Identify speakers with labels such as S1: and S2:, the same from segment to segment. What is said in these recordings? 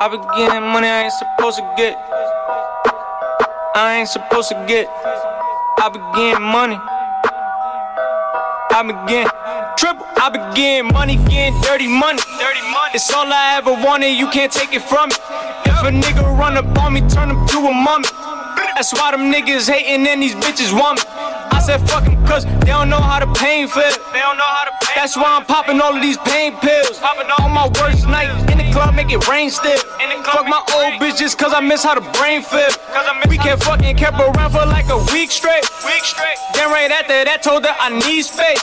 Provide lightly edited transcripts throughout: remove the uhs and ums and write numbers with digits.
S1: I be getting money I ain't supposed to get. I ain't supposed to get. I be getting money. I be getting triple. I be getting money, getting dirty money. It's all I ever wanted, you can't take it from me. If a nigga run up on me, turn him to a mummy. That's why them niggas hating and these bitches want me. I said fuck them cause they don't know how to pain feel. That's why I'm popping all of these pain pills. On my worst night, in the club, make it rain still. Fuck my old bitch just cause I miss how the brain feel. We can't fucking kept around for like a week straight. Then right after that told her I need space.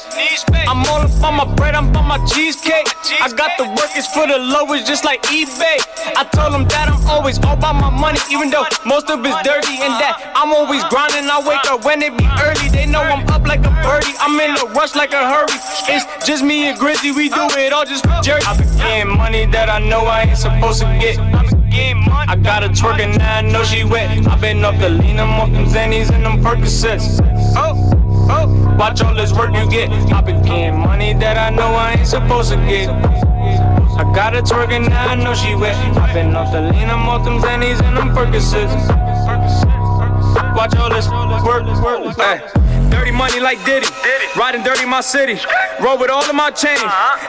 S1: I'm all up on my bread, I'm on my cheesecake. I got the workers for the lowest just like eBay. I told them that I'm always all about my money, even though most of it's dirty and that I'm always grinding. I wake up when it be early, they know I'm up like a birdie. I'm in a rush like a hurry. It's just me and Grizzly, we do it all just for jerky. I be getting money that I know I ain't supposed to get. I got her twerking now, I know she wet. I been up the lean, I'm off them Xannies and them Percocets. Watch all this work you get. I be getting money that I know I ain't supposed to get. I got her twerking now, I know she wet. I been off the lean, I'm off them Xannies and them Percocets. Watch all this work. Hey. Dirty money like Diddy. Riding dirty my city. Roll with all of my chains.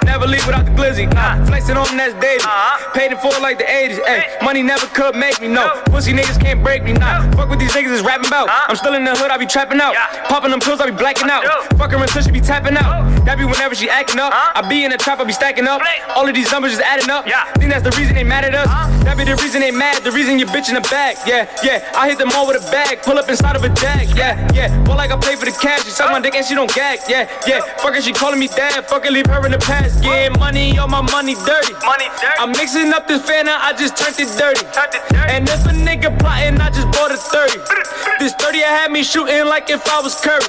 S1: Never leave without the glizzy. Flexing on them, that's daily. Paid in full like the 80s. Ay, money never could make me, no. Pussy niggas can't break me, nah. Fuck what these niggas is rapping about. I'm still in the hood, I be trapping out. Popping them pills, I be blacking out. Fuck her until she be tapping out. That be whenever she acting up. I be in the trap, I be stacking up. All of these numbers just adding up. Think that's the reason they mad at us. That be the reason they mad. The reason your bitch in the bag. Yeah. I hit them all with a bag. Pull up inside of a jag. Yeah. More like I play for the cash. She suck my dick and she don't gag. Yeah. Fuck her, she calling me dad. Fuck her, leave her in the past. Getting money on my money dirty. I'm mixing up this Fanta, I just turned it dirty. And if a nigga plotting, I just bought a 30. This 30 I had me shooting like if I was Curry.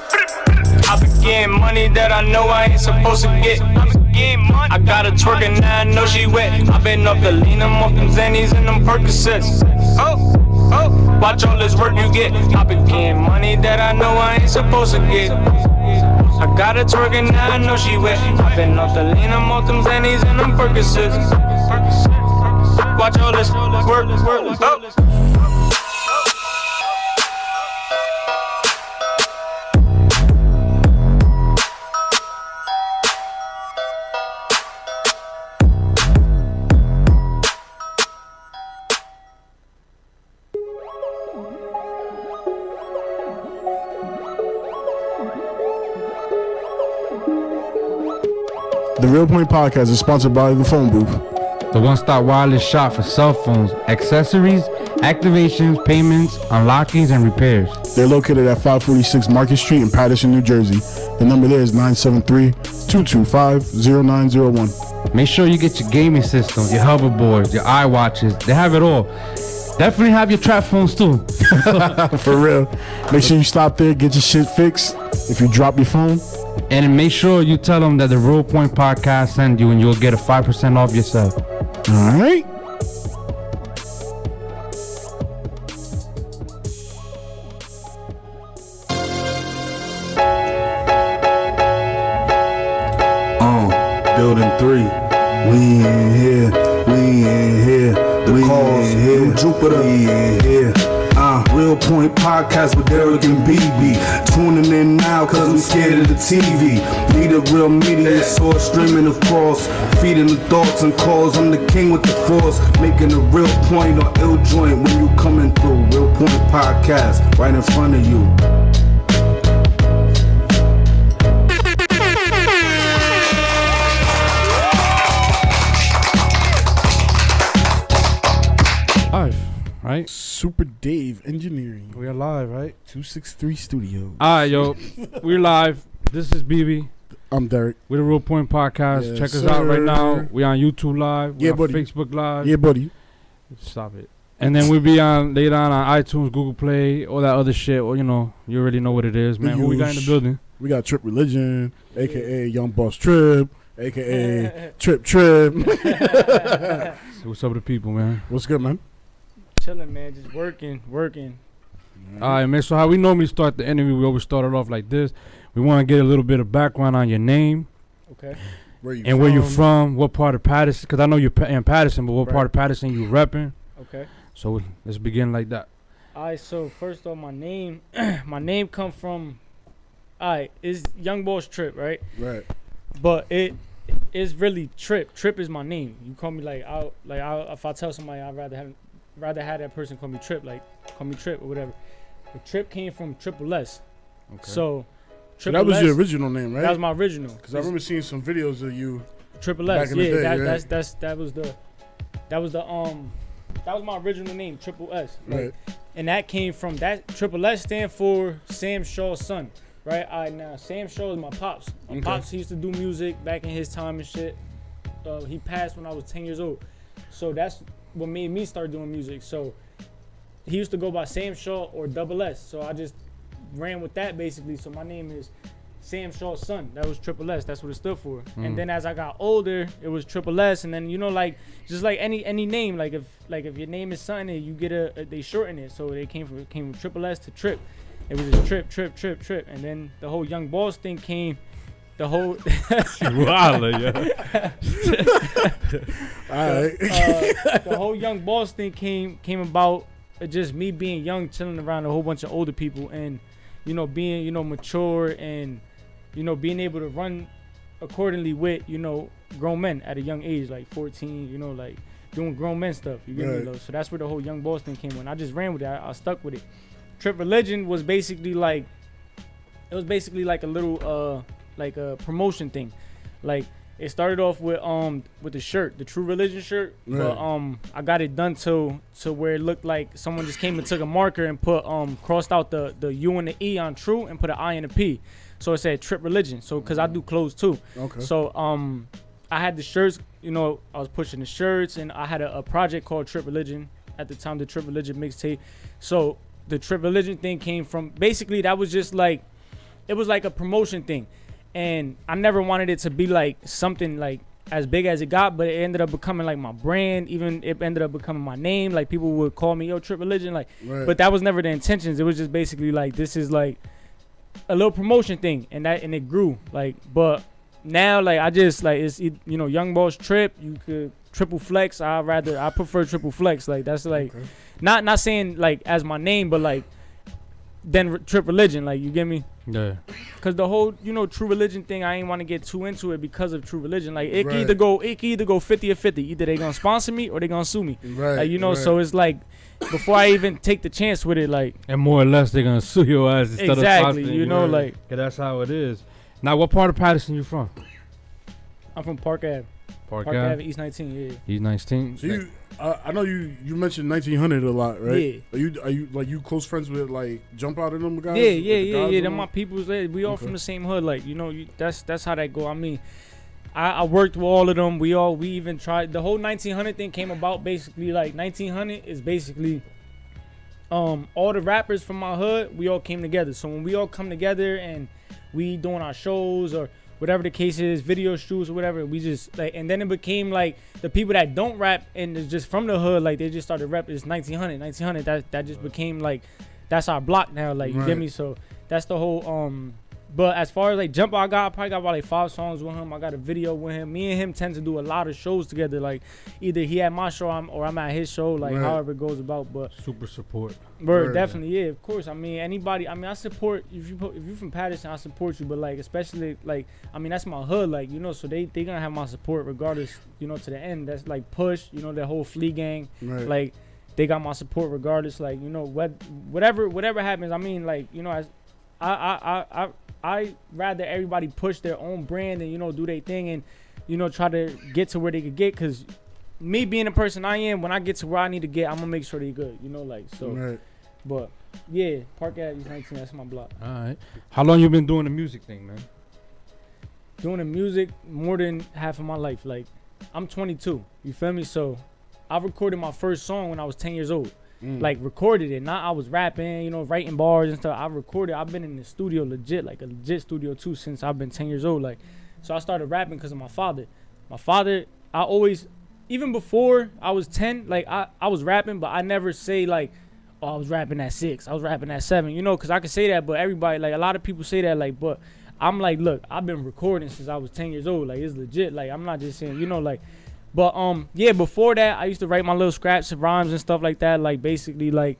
S1: I be getting money that I know I ain't supposed to get. I got her twerking now, I know she wet. I been up the lean, I'm off them Xannies and them Percocets. Watch all this work you get. I be getting money that I know I ain't supposed to get. I got her twerking now, I know she wet. I been off the lean, I'm off them Xannies and them Percocets. Watch all this work.
S2: The Real Point Podcast is sponsored by The Phone Booth,
S3: the one-stop wireless shop for cell phones, accessories, activations, payments, unlockings, and repairs.
S2: They're located at 546 Market Street in Paterson, New Jersey. The number there is 973-225-0901.
S3: Make sure you get your gaming systems, your hoverboards, your iWatches. They have it all. Definitely have your trap phones too.
S2: For real. Make sure you stop there, get your shit fixed if you drop your phone.
S3: And make sure you tell them that the Real Point Podcast sent you and you'll get a 5% off yourself.
S2: All right. Building 3. We in here. The cause here. Jupiter. We in here. Real Point Podcast with Derek and BB. Tuning in now cause I'm scared of the TV. Be the real media source, streaming of course. Feeding the thoughts and calls. I'm the king with the force. Making a real point or ill joint when you coming through. Real Point Podcast right in front of you.
S3: Right?
S2: Super Dave Engineering.
S3: We are live, right?
S2: 263 Studios.
S3: Alright, yo. We're live. This is BB.
S2: I'm Derek.
S3: We're the Real Point Podcast.
S2: Yes,
S3: Check us
S2: sir.
S3: out right now. We on YouTube Live.
S2: Yeah,
S3: We're on
S2: buddy.
S3: Facebook Live.
S2: Yeah, buddy.
S3: Stop it. And then we'll be on later on iTunes, Google Play, all that other shit. Or, you know, you already know what it is, man. Who we got in the building?
S2: We got Trip Religion, a.k.a. Young Boss Trip, a.k.a. Trip.
S3: What's up with the people, man?
S2: What's good, man?
S1: Chilling, man, just working.
S3: All right, man. So how we normally start the interview, we always start it off like this. We want to get a little bit of background on your name.
S1: Okay.
S3: where you from, what part of Patterson, because I know you're in Patterson, but what part of Patterson you repping.
S4: Okay.
S3: So let's begin like that.
S4: Alright, so first off, my name come from, it's Young Boss Trip, right?
S5: Right.
S4: But it's really Trip. Trip is my name. You call me if I tell somebody, I'd rather have that person call me Trip, like call me Trip or whatever. But Trip came from Triple S.
S3: Okay.
S4: So
S5: that was your original name, right?
S4: That was my original.
S5: Because I remember seeing some videos of you.
S4: Triple S.
S5: Back in the day,
S4: that was my original name, Triple S.
S5: Right.
S4: And that came from that Triple S stand for Sam Shaw's son, right? Now Sam Shaw is my pops. My pops, he used to do music back in his time and shit. He passed when I was 10 years old, so that's what made me start doing music. So he used to go by Sam Shaw or Double S. So I just ran with that basically. So my name is Sam Shaw's son. That was Triple S. That's what it stood for. And then as I got older, it was Triple S. And then like just like any name, like if your name is something, you get they shorten it. So it came from Triple S to Trip. It was just Trip. And then the whole Young Boss thing came. The whole the whole Young Boss thing came about just me being young, chilling around a whole bunch of older people, and being mature, and being able to run accordingly with grown men at a young age, like 14, like doing grown men stuff. You get me, though? So that's where the whole Young Boss thing came when I just ran with it. I stuck with it. Trip Religion was basically like a little like a promotion thing. Like it started off with the shirt, the True Religion shirt, but I got it done to where it looked like someone just came and took a marker and put crossed out the U and the E on True and put an I and a P, so it said Trip Religion. So because I do clothes too, so I had the shirts, I was pushing the shirts, and I had a project called Trip Religion at the time, the Trip Religion mixtape. So the Trip Religion thing came from, basically that was just like, it was like a promotion thing. And I never wanted it to be like something like as big as it got, but it ended up becoming like my brand. Even it ended up becoming my name. Like people would call me, yo, Trip Religion. Like, but that was never the intentions. It was just basically like, this is like a little promotion thing, and it grew. Like, but now like I just like, it's Young Boss Trip. You could Triple Flex. I prefer Triple Flex. Like that's like not saying like as my name, but like then Trip Religion. Like you get me? Yeah. Cause the whole True Religion thing, I ain't want to get too into it because of True Religion. Like it can either go 50 or 50. Either they gonna sponsor me or they gonna sue me. Right. Like, so it's like before I even take the chance with it, like, and more or less they gonna sue your ass instead of sponsoring. Like, cause that's how it is. Now, what part of Patterson you from? I'm from Park Ave. Park Ave, East 19. Yeah. East 19.
S5: So I know you mentioned 1900 a lot, right? Yeah. Are you close friends with like Jump Out of them guys?
S4: Yeah. They're my peoples. We all from the same hood. Like that's how that go. I mean, I worked with all of them. We even tried. The whole 1900 thing came about basically like 1900 is basically all the rappers from my hood. We all came together. So when we all come together and we doing our shows or whatever the case is, video shoots or whatever, we just like, and then it became like the people that don't rap and is just from the hood, like they just started rap. It's 1900. That just became like, that's our block now. Like you get me? So that's the whole But as far as like Jump, I probably got about like 5 songs with him. I got a video with him. Me and him tend to do a lot of shows together. Like either he at my show or I'm at his show. Like however it goes about. But super support. Bro, definitely, yeah, of course. I mean, anybody. I mean, I support if you from Patterson, I support you. But like especially like, I mean, that's my hood. Like so they gonna have my support regardless. To the end. That's like Push. The whole Flea gang. Right. Like they got my support regardless. Like whatever happens. I mean, like as I rather everybody push their own brand and do their thing and try to get to where they could get, because me being the person I am, when I get to where I need to get, I'm gonna make sure they good, like so. Right. But yeah, Park Ave East 19, that's my block. All right. How long you been doing the music thing, man? Doing the music more than half of my life. Like I'm 22. You feel me? So I recorded my first song when I was 10 years old. Like recorded it, not I was rapping, writing bars and stuff. I've been in the studio like a legit studio too since I've been 10 years old. Like, so I started rapping because of my father. I always, even before I was 10, like I was rapping, but I never say like, oh, I was rapping at 6, I was rapping at 7, because I could say that, but everybody, like a lot of people say that, like, but I'm like, look, I've been recording since I was 10 years old. Like, it's legit. Like, I'm not just saying, you know, like, but yeah, before that, I used to write my little scraps and rhymes and stuff like that. Like, basically, like,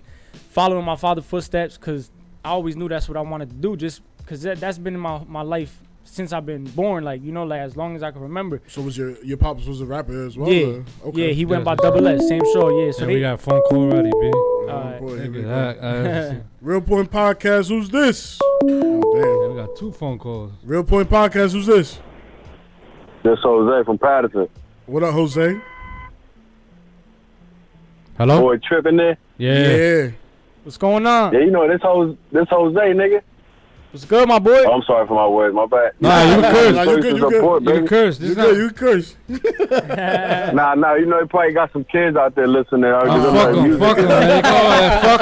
S4: following my father's footsteps, because I always knew that's what I wanted to do, just because that's been in my life since I've been born, like, you know, like, as long as I can remember.
S5: So was your pops was a rapper as well?
S4: Yeah.
S5: Okay.
S4: Yeah, he went by Double S, same show, yeah. So
S3: we got a phone call already, B.
S5: Oh, boy, here we
S3: Look
S5: go.
S3: at that.
S5: Real Point Podcast, who's this? Oh,
S3: Yeah, we
S5: damn.
S3: got 2 phone calls.
S5: Real Point Podcast, who's this?
S6: This Jose from Patterson.
S5: What up, Jose?
S3: Hello?
S6: Boy, tripping there.
S3: Yeah.
S4: What's going on?
S6: Yeah, you know this Jose, nigga.
S4: What's good, my boy?
S6: Oh, I'm sorry for my words, my bad.
S3: Nah, you can curse.
S5: Nah, you good, you good.
S6: Support,
S3: You can
S6: baby.
S3: curse. This
S5: You
S3: is not.
S5: good, you curse.
S6: Nah, you know, you probably got some kids out there listening.
S3: Fuck them, fuck them, man. Go ahead, fuck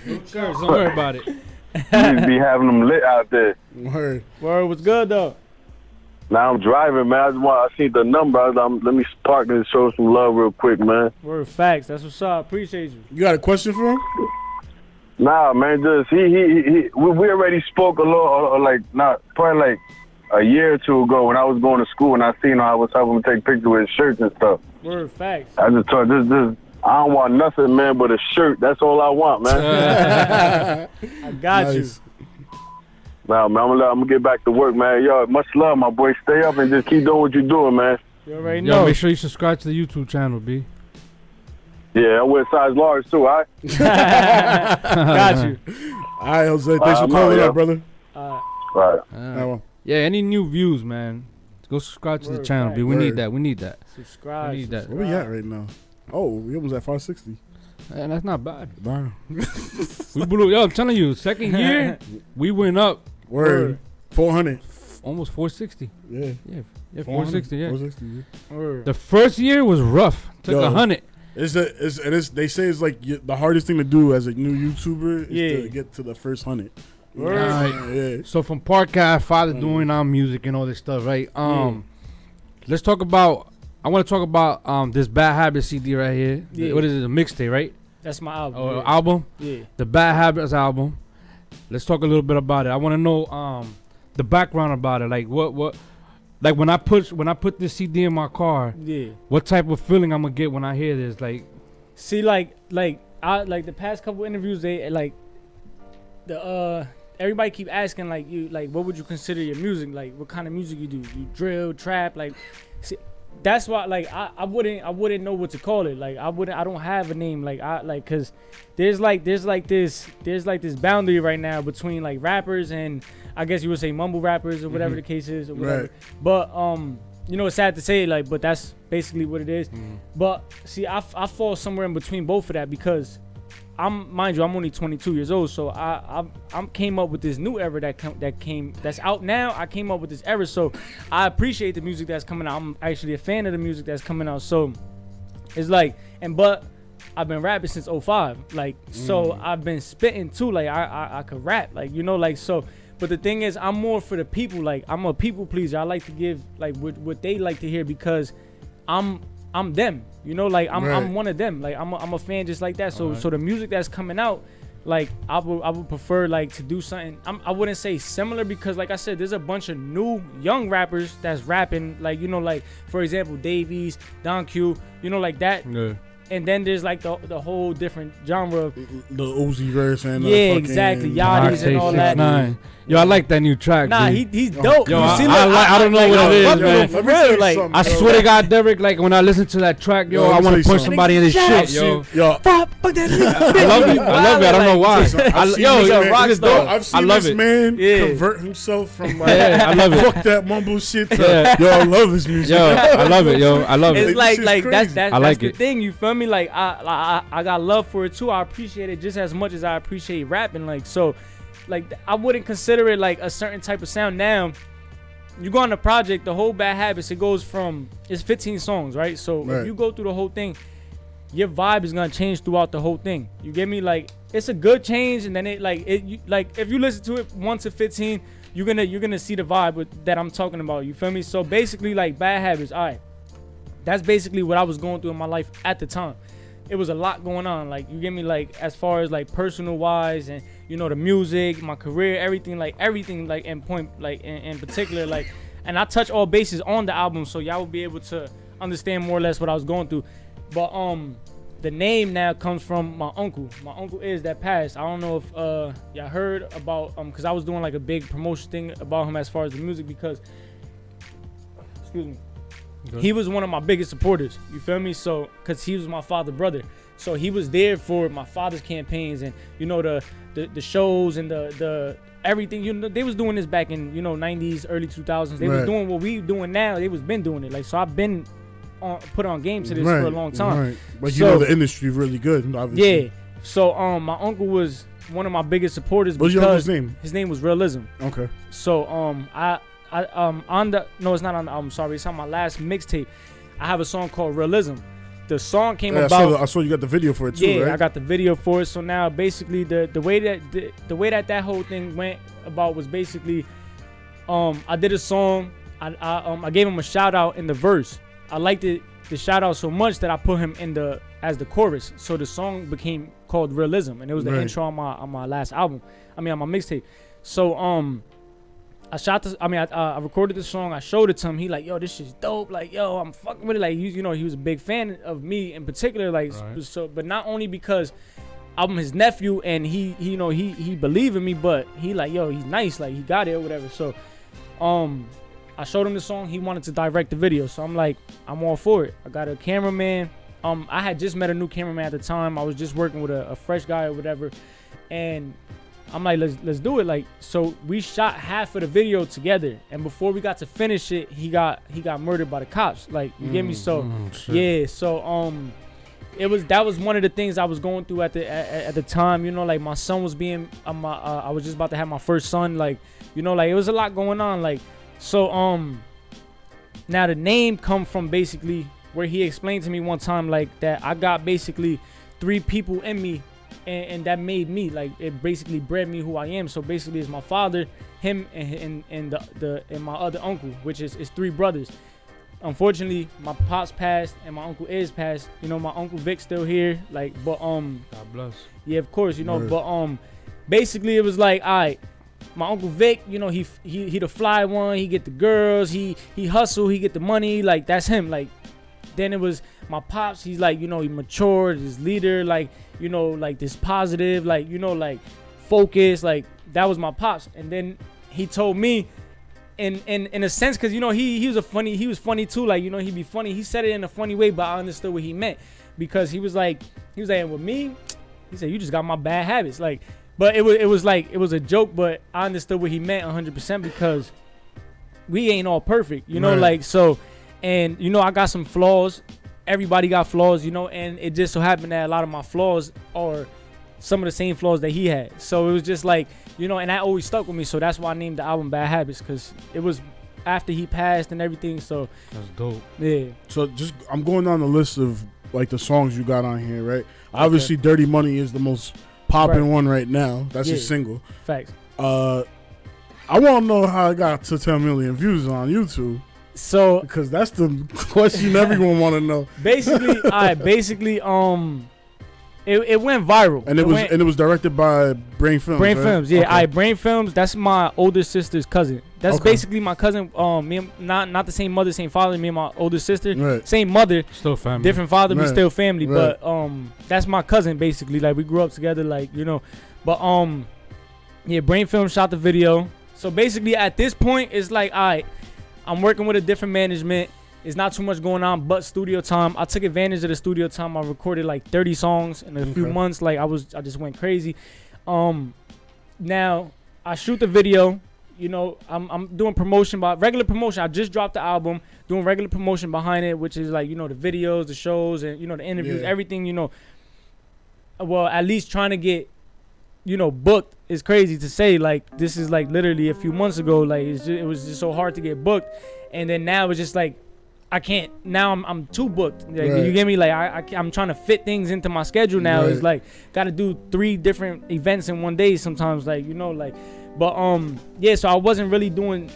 S3: them. Curse, don't worry about it.
S6: You need to be having them lit out there.
S5: Word.
S4: Word, what's good, though?
S6: Now I'm driving, man. I see the number. Let me park and show some love real quick, man.
S4: Word, facts. That's what's up. Appreciate you.
S5: You got a question for him?
S6: Nah, man, just we already spoke a little, like, not probably like a year or 2 ago when I was going to school and I seen him. I was helping him take pictures with his shirts and stuff.
S4: Word, facts.
S6: I just told this. I don't want nothing, man, but a shirt. That's all I want, man.
S4: I got you.
S5: Nice.
S6: Nah, man, I'm gonna get back to work, man. Yo, much love, my boy. Stay up and just keep doing what you're doing, man.
S4: You already
S3: Yo,
S4: know.
S3: make sure you subscribe to the YouTube channel, B.
S6: Yeah, I wear size large too, all right?
S4: Got you.
S5: All right, Jose. Thanks for
S6: I'm
S5: calling
S6: out,
S5: up, brother.
S6: All right.
S5: Well,
S3: Yeah, any new views, man. Go subscribe to the
S4: Word,
S3: channel, B. We
S5: Word.
S3: need that. We need that.
S4: Subscribe.
S3: We need that.
S5: where we at right now? Oh, we almost at 560.
S3: And that's not bad.
S5: Wow.
S3: We blew. Yo, I'm telling you, second year, we went up
S5: Word. 400.
S3: almost 460.
S5: Yeah.
S3: Yeah, 460. Yeah.
S5: 460. Yeah.
S4: Word.
S3: The first year was rough. Took
S5: Yo.
S3: 100.
S5: They say it's like the hardest thing to do as a new YouTuber is
S4: Yeah.
S5: to get to the first 100.
S4: Word.
S3: Alright.
S5: Yeah.
S3: So from podcast, father doing our music and all this stuff, right? Let's talk about. I want to talk about this Bad Habits CD right here.
S4: Yeah.
S3: What is it? A mixtape, right?
S4: That's my album.
S3: Or
S4: yeah.
S3: album?
S4: Yeah.
S3: The Bad Habits album. Let's talk a little bit about it. I want to know the background about it. Like what like when I put this CD in my car,
S4: Yeah.
S3: what type of feeling I'm gonna get when I hear this? Like,
S4: See, like I like the past couple interviews, they like the everybody keep asking like you like what would you consider your music, like what kind of music you do, you drill, trap, like see, that's why like I wouldn't know what to call it, like I don't have a name, like cause there's this boundary right now between like rappers and I guess you would say mumble rappers or whatever the case is or whatever.
S5: Right.
S4: But you know, it's sad to say, like, but that's basically what it is. But see, I fall somewhere in between both of that because mind you, I'm only 22 years old, so I came up with this new era that's out now. I came up with this era, so I appreciate the music that's coming out. I'm actually a fan of the music that's coming out. So it's like, but I've been rapping since 05, like, so I've been spitting too, like I could rap, like, you know, like, so. But the thing is, I'm more for the people. Like, I'm a people pleaser. I like to give like what they like to hear because I'm them. You know, like I'm one of them. Like I'm a fan just like that. So so the music that's coming out, like I would prefer like to do something. I wouldn't say similar because like I said, there's a bunch of new young rappers that's rapping. Like, you know, like for example, Davies, Don Q. You know, like that.
S3: yeah.
S4: And then there's like the whole different genre of
S5: The Uzi verse and
S4: Yeah,
S5: fucking
S4: exactly. Yachty's and all that.
S3: 6ix9ine. Yo, I like that new track.
S4: nah,
S3: dude.
S4: he's dope.
S3: Yo,
S4: You see,
S3: I don't know what it is,
S4: fuck with
S3: man.
S4: him, for real, like
S3: I swear to God, Derek, like when I listen to that track, yo,
S5: Yo,
S3: I
S5: let me
S3: want
S5: tell
S3: to
S5: you
S3: punch
S5: something.
S3: somebody in his shit, yo.
S5: Yo,
S4: fuck that
S3: I love it. I love it. I don't know why.
S5: I've seen
S3: Yo,
S5: this man-
S3: rock star.
S5: I've seen
S3: I love
S5: this
S3: it.
S5: man
S4: Yeah.
S5: convert himself from like,
S3: Yeah, I love it.
S5: fuck that mumble shit to,
S3: Yeah.
S5: yo, I love this music.
S3: Yo, I love it, yo. I love
S4: It's
S3: it.
S5: Like,
S4: like
S5: this
S4: like
S5: shit's
S4: that's
S5: crazy.
S3: I like
S4: the
S3: it.
S4: thing, you feel me? Like I got love for it too. I appreciate it just as much as I appreciate rapping. Like, so like I wouldn't consider it like a certain type of sound. Now you go on the project, the whole Bad Habits, it goes from, it's 15 songs, right? So
S5: Right.
S4: if you go through the whole thing, your vibe is gonna change throughout the whole thing. You get me? Like, it's a good change, and then like if you listen to it 1 to 15, you're gonna see the vibe that I'm talking about. You feel me? So basically, like Bad Habits, all right, that's basically what I was going through in my life at the time. It was a lot going on, like, you get me, like as far as like personal wise, and you know, the music, my career, everything, like in point, like in particular, like, and I touch all bases on the album, so y'all will be able to understand more or less what I was going through. But the name now comes from my uncle. My uncle is that passed. I don't know if y'all heard about because I was doing like a big promotion thing about him as far as the music, because excuse me, he was one of my biggest supporters. You feel me? So because he was my father's brother, so he was there for my father's campaigns, and you know the shows and the everything. You know, they was doing this back in 90s, early 2000s. They was doing what we doing now. They was been doing it. Like, so I've been put on game to this for a long time.
S5: Right. But you know the industry really good, obviously.
S4: Yeah. So my uncle was one of my biggest supporters.
S5: What's your uncle's name?
S4: His name was Realism.
S5: Okay.
S4: So I on the it's not on the album, sorry, it's on my last mixtape. I have a song called Realism. The song came about.
S5: I saw you got the video for it too.
S4: Yeah,
S5: right?
S4: I got the video for it. So now basically the way that whole thing went about was basically I did a song. I gave him a shout out in the verse. I liked the shout out so much that I put him as the chorus. So the song became called Realism, and it was the intro on my last album. On my mixtape. So I recorded the song. I showed it to him. He like, yo, this shit's dope. Like, yo, I'm fucking with it. Like, he was a big fan of me in particular. Like, so, but not only because I'm his nephew and he believed in me, but he like, yo, he's nice. Like, he got it or whatever. So, I showed him the song. He wanted to direct the video. So I'm like, I'm all for it. I got a cameraman. I had just met a new cameraman at the time. I was just working with a fresh guy or whatever. And I'm like, let's do it. Like, so we shot half of the video together. And before we got to finish it, he got murdered by the cops. Like, you get me? So yeah. So that was one of the things I was going through at the time. You know, like my son was being I was just about to have my first son. Like, you know, like it was a lot going on. Like, so now the name come from basically where he explained to me one time, like, that I got basically 3 people in me, and that made me, like, it basically bred me who I am. So basically it's my father, him, and my other uncle, which is 3 brothers. Unfortunately, my pops passed and my uncle is passed. You know, my uncle Vic's still here, like, but
S3: God bless.
S4: Yeah, of course, you know, but basically it was like, all right, my uncle Vic, you know, he the fly one, he get the girls, he hustle, he get the money, like, that's him. Like, then it was my pops, he's like, you know, he matured, his leader, like, you know, like this positive, like, you know, like focus, like, that was my pops. And then he told me in a sense, because, you know, he was funny too, like, you know, he'd be funny. He said it in a funny way, but I understood what he meant, because he was like with me, he said, you just got my bad habits, like. But it was like, it was a joke, but I understood what he meant 100%, because we ain't all perfect, you know, like, so, and, you know, I got some flaws. Everybody got flaws, you know, and it just so happened that a lot of my flaws are some of the same flaws that he had. So it was just like, you know, and that always stuck with me. So that's why I named the album Bad Habits, because it was after he passed and everything. So
S3: that's dope.
S4: Yeah.
S5: So I'm going down the list of, like, the songs you got on here, right? Obviously, Dirty Money is the most popping one right now. That's your single.
S4: Facts.
S5: I want to know how it got to 10 million views on YouTube.
S4: So,
S5: because that's the question everyone want to know.
S4: Basically, it went viral,
S5: and it was directed by Brain Films.
S4: Brain
S5: right?
S4: Films, yeah.
S5: Okay.
S4: Brain Films. That's my older sister's cousin. That's basically my cousin. Me, not the same mother, same father. Me and my older sister, same mother,
S3: still family,
S4: different father, but still family. But that's my cousin basically. Like, we grew up together, like, you know. But yeah, Brain Films shot the video. So basically, at this point, it's like, all right, I'm working with a different management. It's not too much going on but studio time. I took advantage of the studio time. I recorded like 30 songs in a few months. Like, I just went crazy. Now I shoot the video. You know, I'm doing promotion, regular promotion. I just dropped the album, doing regular promotion behind it, which is like, you know, the videos, the shows, and, you know, the interviews, everything, you know. Well, at least trying to get, you know, booked is crazy to say. Like, this is like literally a few months ago. Like, it was just so hard to get booked, and then now it's just like, I can't. Now I'm too booked. Like, you get me? Like, I'm trying to fit things into my schedule now. It's like, got to do 3 different events in one day sometimes. Like, you know, like, but yeah. So I wasn't really doing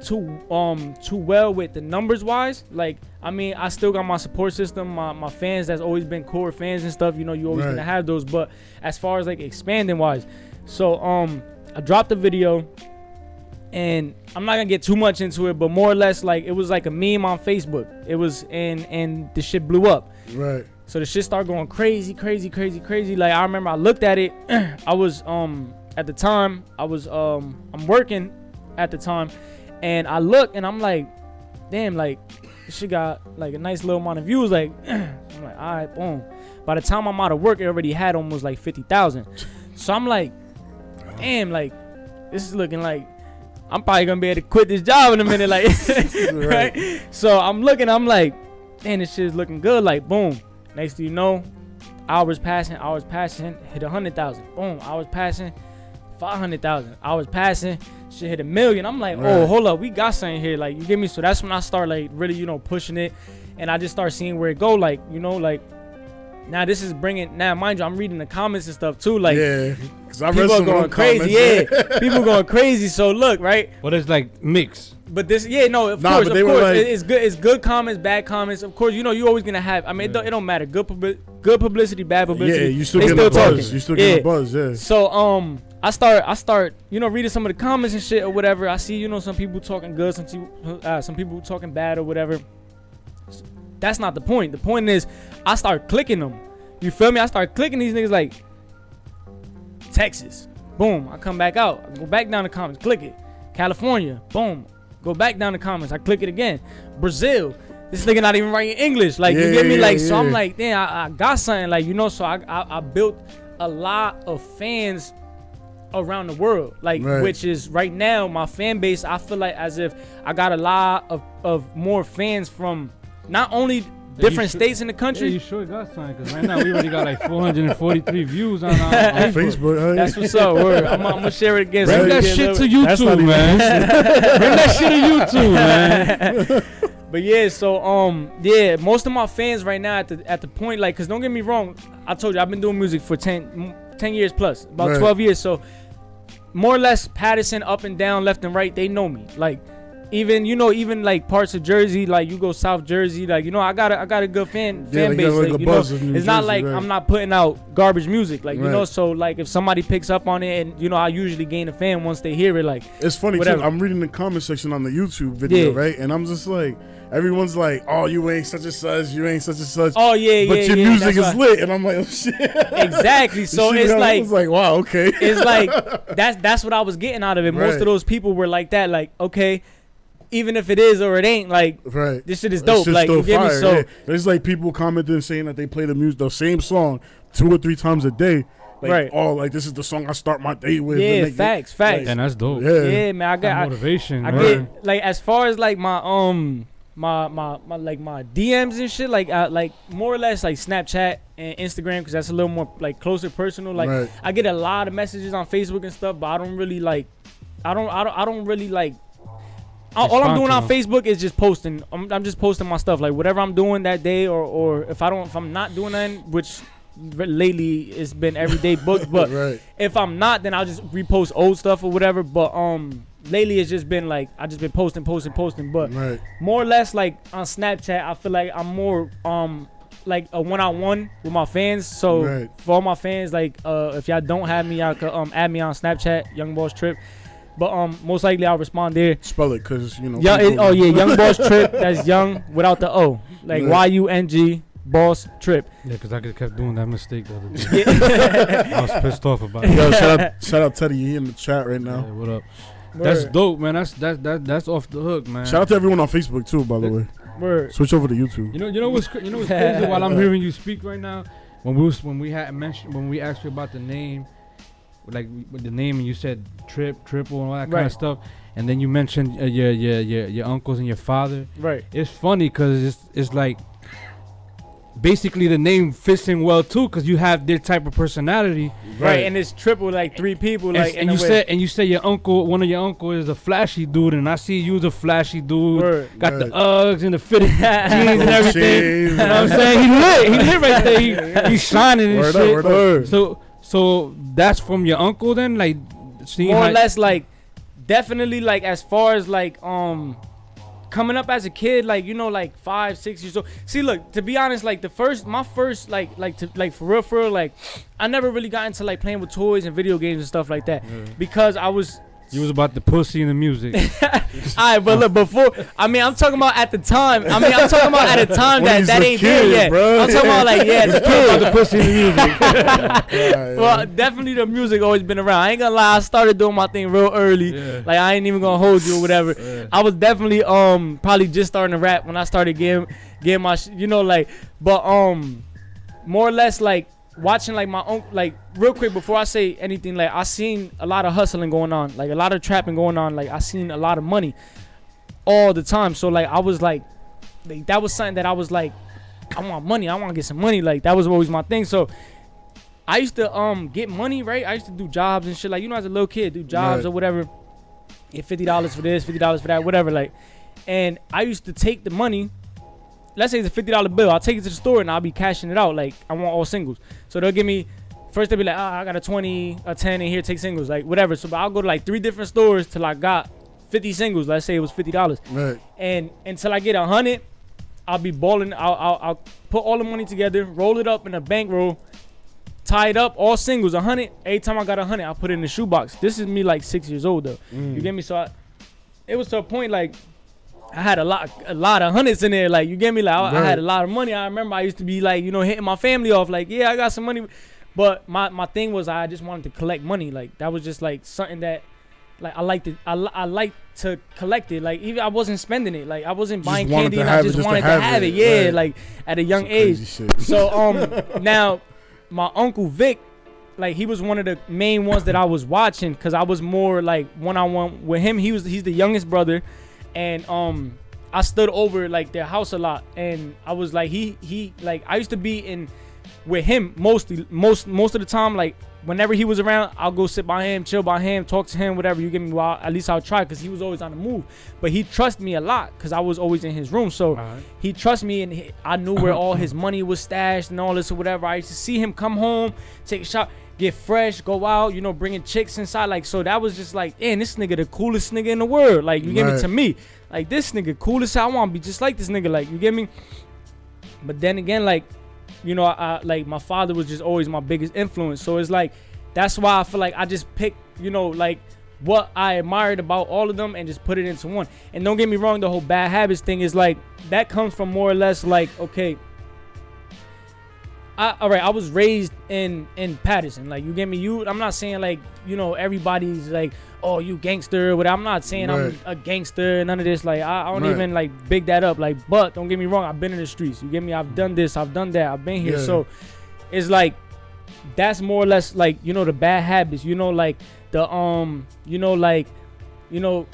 S4: too well with the numbers wise. Like, I mean, I still got my support system, my fans that's always been core fans and stuff. You know, you always gonna have those. But as far as like expanding wise, so I dropped the video, and I'm not gonna get too much into it, but more or less like it was like a meme on Facebook. It was and the shit blew up.
S5: Right.
S4: So the shit started going crazy. Like I remember I looked at it. I was at the time I'm working at the time, and I look and I'm like, damn, like this shit got like a nice little amount of views. Like I'm like, all right, boom. By the time I'm out of work, it already had almost like 50,000. So I'm like, damn, like this is looking like I'm probably gonna be able to quit this job in a minute, like right. So I'm looking, I'm like, damn, this shit is looking good. Like boom, next thing you know, hours passing, hit 100,000. Boom, hours passing, 500,000. Hours passing, shit hit 1 million. I'm like, oh, hold up, we got something here. Like you get me? So that's when I start like really, you know, pushing it, and I just start seeing where it go. Like you know, like. Now this is bringing. Now mind you, I'm reading the comments and stuff too. Like,
S5: because I
S4: people
S5: read
S4: are going crazy.
S5: Comments,
S4: People going crazy. So look, right.
S3: But it's like mix.
S4: But this, of course, like, it's good. It's good comments, bad comments. Of course, you know you always gonna have. I mean, it don't matter. Good publicity, bad publicity.
S5: Yeah, you still get a buzz. You still get a buzz. Yeah.
S4: So I start, you know, reading some of the comments and shit or whatever. I see, you know, some people talking good, some people talking bad or whatever. That's not the point. The point is, I start clicking them. You feel me? I start clicking these niggas like Texas. Boom. I come back out. I go back down the comments. Click it. California. Boom. Go back down the comments. I click it again. Brazil. This nigga not even writing English. Like, you get me? Like, so I'm like, damn, I got something. Like, you know, so I built a lot of fans around the world. Like, which is right now, my fan base, I feel like as if I got a lot of more fans from not only different states in the country.
S3: Yeah, you sure got something, because right now we already got like 443 views on Facebook.
S5: That's
S4: what's up. Word. I'm gonna share it again.
S3: Bring that shit to YouTube, man. Bring that shit to YouTube, man.
S4: But yeah, so yeah, most of my fans right now at the point, like, cause don't get me wrong, I told you I've been doing music for 10 years plus, about 12 years. So more or less Patterson, up and down, left and right, they know me. Like, even like parts of Jersey, like you go South Jersey, like, you know, I got a good fan base. Like, you know, it's not like I'm not putting out garbage music, like, you know. So like if somebody picks up on it, and you know, I usually gain a fan once they hear it. Like,
S5: it's funny too. I'm reading the comment section on the YouTube video, right, and I'm just like, everyone's like, oh, you ain't such and such, you ain't such and such.
S4: Oh yeah,
S5: but your music is lit, and I'm like, oh shit.
S4: Exactly. So it's like,
S5: wow, okay.
S4: It's like that's what I was getting out of it. Most of those people were like that, like, okay, even if it is or it ain't, like, this shit is dope. Like, you get me? So
S5: there's like people commenting saying that they play the same song 2 or 3 times a day. Like, oh, like this is the song I start my day with.
S4: Yeah, facts.
S3: Like, and that's dope.
S4: Yeah, man, I got
S3: motivation.
S4: I get, like, as far as like my like my DMs and shit, like more or less like Snapchat and Instagram, because that's a little more like closer, personal. Like, I get a lot of messages on Facebook and stuff, but I don't really like. I don't really like. All I'm doing on Facebook is just posting. I'm just posting my stuff, like whatever I'm doing that day, or if I'm not doing nothing, which lately it's been everyday booked. But if I'm not, then I'll just repost old stuff or whatever. But lately it's just been like I just been posting. But more or less like on Snapchat, I feel like I'm more like a one-on-one with my fans. So for all my fans, like if y'all don't have me, y'all could add me on Snapchat, Young Boss Trip. But most likely I'll respond there.
S5: Spell it, cause you know.
S4: Young Boss Trip. That's young without the O, like YUNG Boss Trip.
S3: Yeah, cause I kept doing that mistake the other day. I was pissed off about it.
S5: Yo, shout out Teddy, he in the chat right now.
S3: Yeah, what up? That's dope, man. That's off the hook, man.
S5: Shout out to everyone on Facebook too, by the way.
S4: Word.
S5: Switch over to YouTube.
S3: You know what's crazy? While I'm hearing you speak right now, when we asked you about the name. Like with the name, and you said triple and all that kind of stuff, and then you mentioned your uncles and your father.
S4: Right.
S3: It's funny because it's like basically the name fits in well too, because you have their type of personality.
S4: Right. And it's triple, like 3 people. Like,
S3: and you said your uncle, one of your uncles is a flashy dude, and I see you's a flashy dude. Got the Uggs and the fitted jeans and everything. You know what I'm saying? He lit right there. He's shining and shit.
S5: Word.
S3: So that's from your uncle then, like,
S4: more or less, like, definitely, like, as far as like coming up as a kid, like, you know, like 5, 6 years old. See, look, to be honest, like my first, for real, like, I never really got into like playing with toys and video games and stuff like that because
S3: You was about the pussy and the music.
S4: Alright, but look, before, I mean, I'm talking about at the time. I mean, I'm talking about at a time that ain't there yet. Bro. I'm talking about like, yeah, the kid.
S3: About the pussy and the music.
S4: Well, definitely the music always been around. I ain't gonna lie, I started doing my thing real early. Yeah. Like, I ain't even gonna hold you or whatever. Yeah. I was definitely probably just starting to rap when I started getting my, you know, like, but more or less like watching like my own, like, real quick before I say anything, like, I seen a lot of hustling going on, like a lot of trapping going on, like I seen a lot of money all the time. So like I was like that was something that I was like, I want money, I want to get some money. Like that was always my thing. So I used to get money, right? I used to do jobs and shit, like, you know, as a little kid, do jobs or whatever, get $50 for this, $50 for that, whatever, like. And I used to take the money, let's say it's a $50 bill, I'll take it to the store and I'll be cashing it out, like I want all singles. So they'll give me, first they'll be like, I got a 20, a 10, and here, take singles, like whatever. So but I'll go to like 3 different stores till I got 50 singles. Let's say it was $50.
S5: Right.
S4: And until I get 100, I'll be balling. I'll put all the money together, roll it up in a bankroll, tie it up, all singles, 100. Every time I got 100, I'll put it in the shoebox. This is me like 6 years old though. You get me? So it was to a point like I had a lot of hundreds in there. Like, you get me? Like I had a lot of money. I remember I used to be like, you know, hitting my family off like, yeah, I got some money. But my thing was I just wanted to collect money. Like that was just like something that like I liked to collect it. Like even I wasn't spending it. Like I wasn't buying candy and I just wanted to have it. Yeah, right. Like at a young age. So now my uncle Vic, like he was one of the main ones that I was watching because I was more like one-on-one with him. He's the youngest brother, and I stood over like their house a lot, and I was like he like I used to be in with him most of the time. Like whenever he was around, I'll go sit by him, chill by him, talk to him, whatever. You get me? Well, at least I'll try because he was always on the move. But he trusted me a lot because I was always in his room. So he trusted me, and I knew where all his money was stashed and all this or whatever. I used to see him come home, take a shot, get fresh, go out, you know, bringing chicks inside. Like, so that was just like, damn, this nigga the coolest nigga in the world. Like, you get me? To me, like, this nigga coolest. I want to be just like this nigga. Like, you get me? But then again, like, you know, I like my father was just always my biggest influence. So it's like, that's why I feel like I just picked, you know, like what I admired about all of them and just put it into one. And don't get me wrong, the whole bad habits thing is like, that comes from more or less like, okay, all right, I was raised in Patterson. Like, you get me? I'm not saying like, you know, everybody's like, oh, you gangster or whatever. I'm not saying I'm a gangster, none of this. Like, I don't even like big that up. Like, but don't get me wrong, I've been in the streets. You get me? I've done this, I've done that, I've been here. So it's like, that's more or less like, you know, the bad habits, you know, like the you know, like, you know,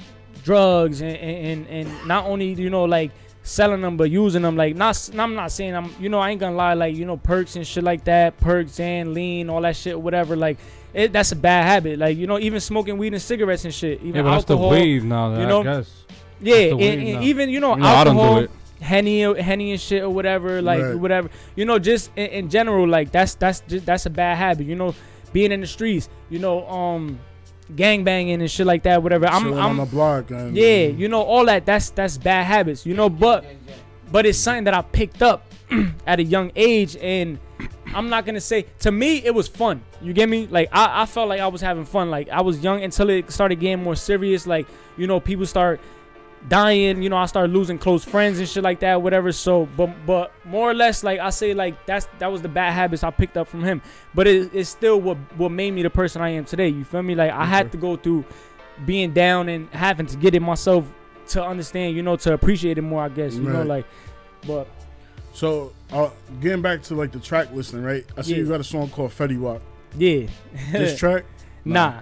S4: drugs and not only, you know, like selling them but using them. Like, I'm not saying I'm, you know, I ain't gonna lie, like, you know, perks and shit like that, perks and lean, all that shit, whatever. Like, that's a bad habit. Like, you know, even smoking weed and cigarettes and shit, even alcohol.
S3: That's the wave now,
S4: you know,
S3: I guess.
S4: Yeah, and even, you know, alcohol, I don't do it. Henny and shit or whatever, like whatever, you know, just in general, like that's a bad habit, you know, being in the streets, you know, gang banging and shit like that, whatever. I'm
S5: on the block, and
S4: you know, all that's bad habits, you know, but it's something that I picked up at a young age, and I'm not gonna say, to me it was fun, you get me? Like I felt like I was having fun, like I was young until it started getting more serious, like, you know, people start dying, you know, I started losing close friends and shit like that, whatever. So but more or less, like I say, like that was the bad habits I picked up from him, but it's still what made me the person I am today, you feel me? Like I had to go through being down and having to get it myself to understand, you know, to appreciate it more, I guess, you know, like. But
S5: so getting back to like the track listing, right? I see you got a song called Fetty Wap. This track?
S4: Nah.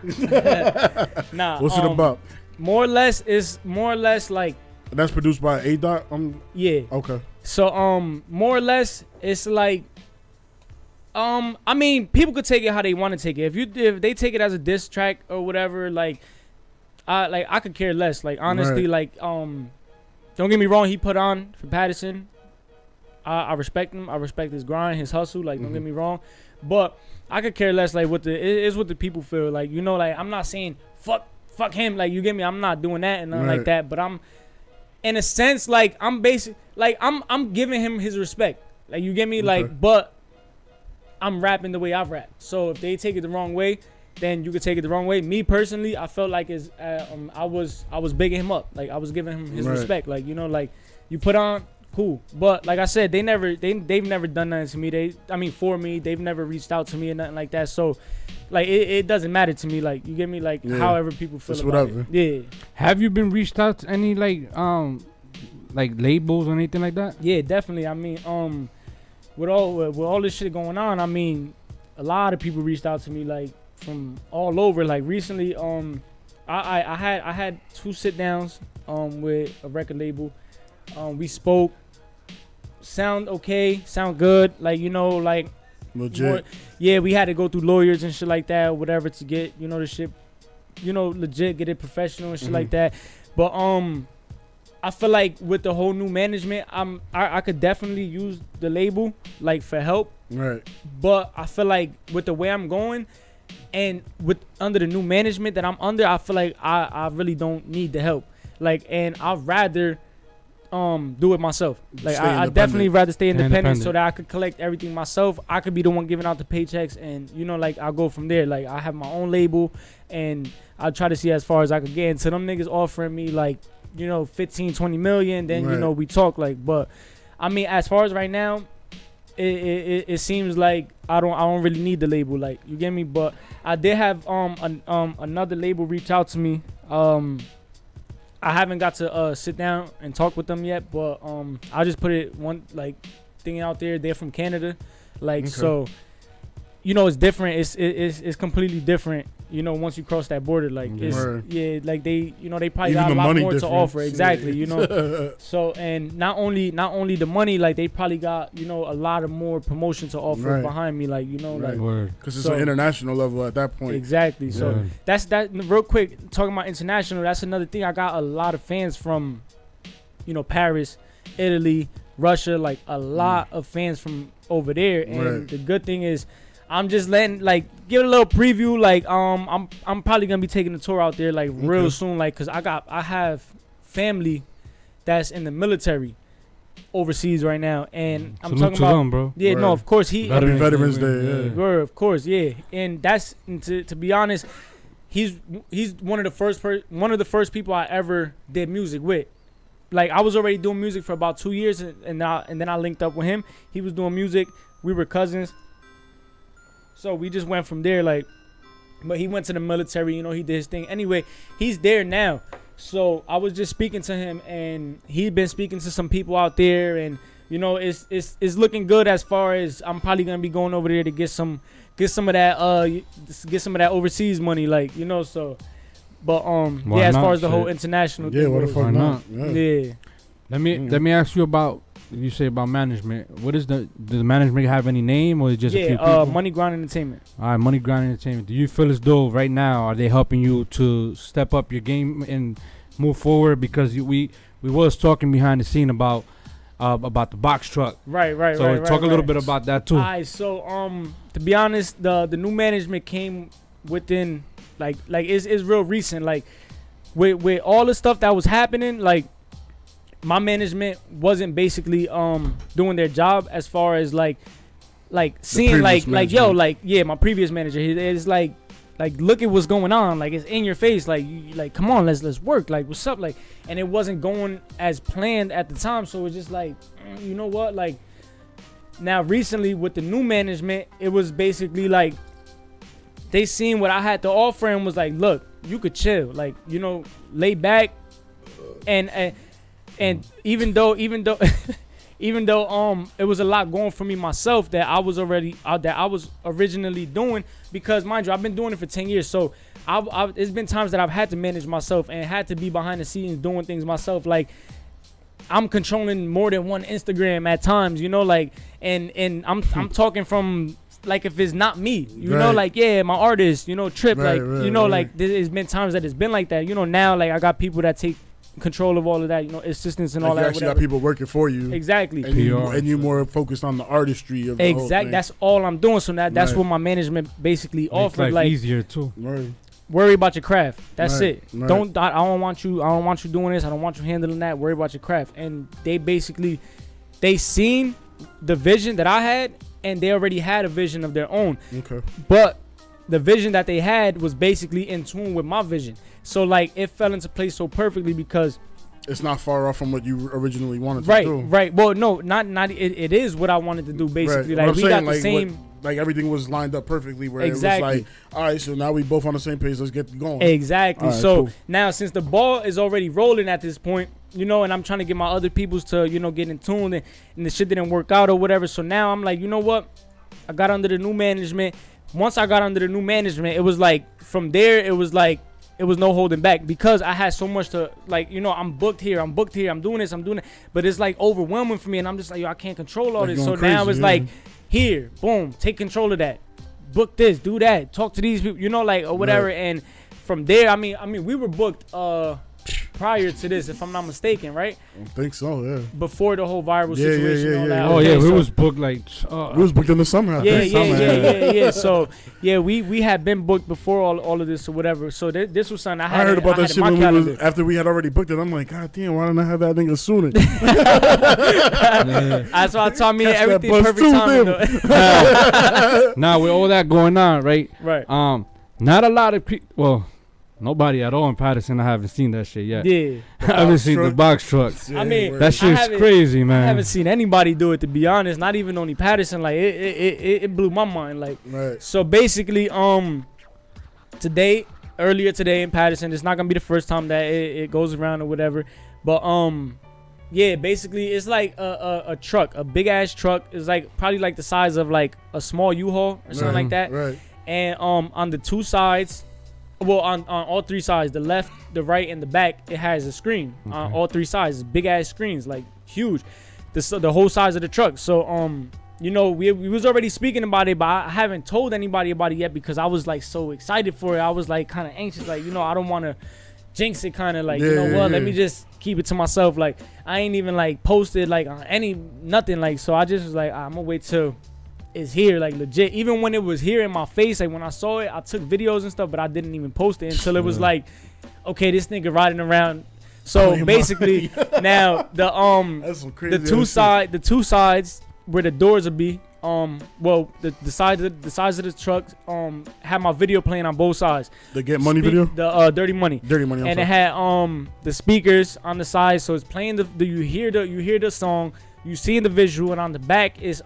S4: Nah.
S5: What's it about?
S4: More or less, it's more or less like.
S5: That's produced by A-Dot?
S4: Yeah.
S5: Okay.
S4: So more or less, it's like, I mean, people could take it how they want to take it. If they take it as a diss track or whatever, like I could care less. Like honestly, like don't get me wrong, he put on for Patterson. I respect him. I respect his grind, his hustle. Like don't get me wrong, but I could care less. Like what the people feel. Like, you know, like I'm not saying fuck him, like, you get me? I'm not doing that and nothing like that, but in a sense, like I'm giving him his respect. Like you get me,
S5: Okay.
S4: like, but I'm rapping the way I've rapped. So if they take it the wrong way, then you could take it the wrong way. Me personally, I felt like I was bigging him up. Like I was giving him his
S5: Right.
S4: respect. Like like you put on cool, but like I said, they've never done nothing to me. For me, they've never reached out to me or nothing like that. So like it doesn't matter to me. Like you get me, like however people feel
S5: It's
S4: about
S5: whatever.
S4: it. Yeah.
S3: Have you been reached out to any like labels or anything like that?
S4: Yeah, definitely. With all this shit going on, a lot of people reached out to me like from all over. Like recently, I had 2 sit downs with a record label. We spoke. Sound okay, sound good. Like like
S5: Legit.
S4: we had to go through lawyers and shit like that, or whatever, to get the shit, legit, get it professional and shit like that. But I feel like with the whole new management, I could definitely use the label like for help.
S5: Right.
S4: But I feel like with the way I'm going, and with under the new management that I'm under, I feel like I really don't need the help. Like, and I'd rather do it myself. Like I definitely rather stay independent so that I could collect everything myself. I could be the one giving out the paychecks, and like I'll go from there. Like I have my own label, and I'll try to see as far as I could get. And so them niggas offering me like 15-20 million, then
S5: right.
S4: We talk. Like, but as far as right now, it seems like I don't really need the label. Like, you get me? But I did have another label reach out to me. I haven't got to sit down and talk with them yet, but I just put it one like thing out there. They're from Canada, like
S5: okay.
S4: So it's different. It's completely different. Once you cross that border, like it's like they they probably
S5: Even
S4: got a lot more
S5: difference.
S4: to offer. Exactly, So, and not only the money, like they probably got a lot of more promotion to offer
S5: right.
S4: behind me, like
S5: right.
S3: Word.
S5: Because it's an international level at that point.
S4: Exactly.
S3: Yeah.
S4: So that's that. Real quick, talking about international, that's another thing. I got a lot of fans from Paris, Italy, Russia, like a lot of fans from over there. And
S5: right.
S4: the good thing is, I'm just letting give it a little preview. Like I'm probably gonna be taking a tour out there like real soon. Like, cause I have family that's in the military overseas right now, and I'm
S3: Salute
S4: talking
S3: to
S4: about
S3: them, bro.
S4: Yeah,
S5: Word.
S4: no, of course
S5: Happy Veterans Day. Yeah.
S4: Word, of course, yeah. And that's to be honest, he's one of the first people I ever did music with. Like, I was already doing music for about 2 years, and then I linked up with him. He was doing music. We were cousins. So we just went from there, like, but he went to the military, he did his thing. Anyway, he's there now. So I was just speaking to him, and he'd been speaking to some people out there, and it's looking good as far as I'm probably gonna be going over there to get some of that overseas money, like, so. But
S3: Why
S4: as
S3: not?
S4: far as the
S3: Shit.
S4: whole international
S5: Yeah,
S4: thing
S5: what the
S4: goes.
S5: fuck
S3: Why
S5: not?
S3: not?
S4: Yeah.
S3: Let me ask you about. You say about management. What is does the management have any name, or is it just a few people?
S4: Money Grind Entertainment.
S3: All right, Money Grind Entertainment. Do you feel as though right now are they helping you to step up your game and move forward? Because we was talking behind the scene about the box truck.
S4: Right.
S3: So talk a little bit about that too.
S4: Alright, so to be honest, the new management came within like it's real recent. Like with all the stuff that was happening, like my management wasn't basically doing their job as far as like seeing my previous manager. It's like look at what's going on. Like, it's in your face. Like come on, let's work. Like, what's up? Like, and it wasn't going as planned at the time. So it's just like, you know what? Like, now recently with the new management, it was basically like they seen what I had to offer and was like, look, you could chill. Like, lay back, and even though it was a lot going for me myself that I was originally doing, because mind you, I've been doing it for 10 years. So it's been times that I've had to manage myself and had to be behind the scenes doing things myself. Like, I'm controlling more than one Instagram at times, like, and I'm talking from, like, if it's not me,
S5: right.
S4: Like, yeah, my artist, Trip,
S5: right,
S4: like,
S5: right,
S4: like, there's been times that it's been like that, now, like, I got people that take control of all of that, assistance and
S5: like
S4: all that.
S5: You actually got people working for you.
S4: Exactly.
S5: And you more focused on the artistry of the whole thing.
S4: That's all I'm doing. So now that's
S5: right.
S4: what my management basically offered.
S3: Like easier too.
S5: Right.
S4: worry about your craft. That's it.
S5: Right.
S4: I don't want you doing this. I don't want you handling that. Worry about your craft. And they basically, they seen the vision that I had, and they already had a vision of their own.
S5: Okay.
S4: But the vision that they had was basically in tune with my vision. So like it fell into place so perfectly because
S5: it's not far off from what you originally wanted to do.
S4: Right. Well, no, not. It is what I wanted to do basically.
S5: Right.
S4: Like we got the same.
S5: Like everything was lined up perfectly. Where
S4: exactly.
S5: It was like, all right, so now we both on the same page. Let's get going.
S4: Exactly.
S5: Right,
S4: so
S5: cool.
S4: now since the ball is already rolling at this point, you know, and I'm trying to get my other peoples to, you know, get in tune, and the shit didn't work out or whatever. So now I'm like, you know what? I got under the new management. Once I got under the new management, it was like from there, it was like it was no holding back because I had so much to, like, you know, I'm booked here, I'm doing this, I'm doing it, but it's like overwhelming for me, and I'm just like, yo, I can't control all this. So crazy, now it's like, here, boom, take control of that, book this, do that, talk to these people, you know, like, or whatever. Right. And from there, I mean, we were booked prior to this, if I'm not mistaken, right?
S5: I think so, yeah.
S4: Before the whole viral situation, all that.
S3: Oh yeah, we was booked like
S5: we was booked in the summer.
S4: Yeah. So yeah, we had been booked before all of this or whatever. So this was something I
S5: heard about that shit when after we had already booked it. I'm like, God damn, why didn't I have that nigga sooner?
S4: That's why I taught me everything perfect timing.
S3: Now with all that going on, right?
S4: Right.
S3: Not a lot of people. Well, nobody at all in Patterson. I haven't seen that shit yet.
S4: Yeah.
S3: I haven't seen the box trucks.
S4: I mean,
S3: that shit's crazy, man.
S4: I haven't seen anybody do it, to be honest. Not even only Patterson. Like it blew my mind. Like,
S5: right.
S4: So basically, earlier today in Patterson, it's not gonna be the first time that it goes around or whatever. But yeah, basically it's like a truck, a big ass truck. It's like probably like the size of like a small U-Haul or something like that.
S5: Right.
S4: And on the two sides. Well, on all three sides, the left, the right, and the back, it has a screen. Okay. On all three sides, big ass screens, like huge, the whole size of the truck. So, you know, we was already speaking about it, but I haven't told anybody about it yet because I was like so excited for it. I was like kind of anxious, like, you know, I don't want to jinx it, kind of like, you know what? Let me just keep it to myself. Like, I ain't even like posted like on nothing, like. So I just was like, I'm gonna wait till it's here, like legit. Even when it was here in my face, like when I saw it, I took videos and stuff, but I didn't even post it until it was like, okay, this nigga riding around. So basically, now the two sides where the doors would be, well, the sides of the truck had my video playing on both sides.
S5: The Get Money video,
S4: the Dirty Money, and it had the speakers on the side, so it's playing you hear the song, you see the visual, and on the back is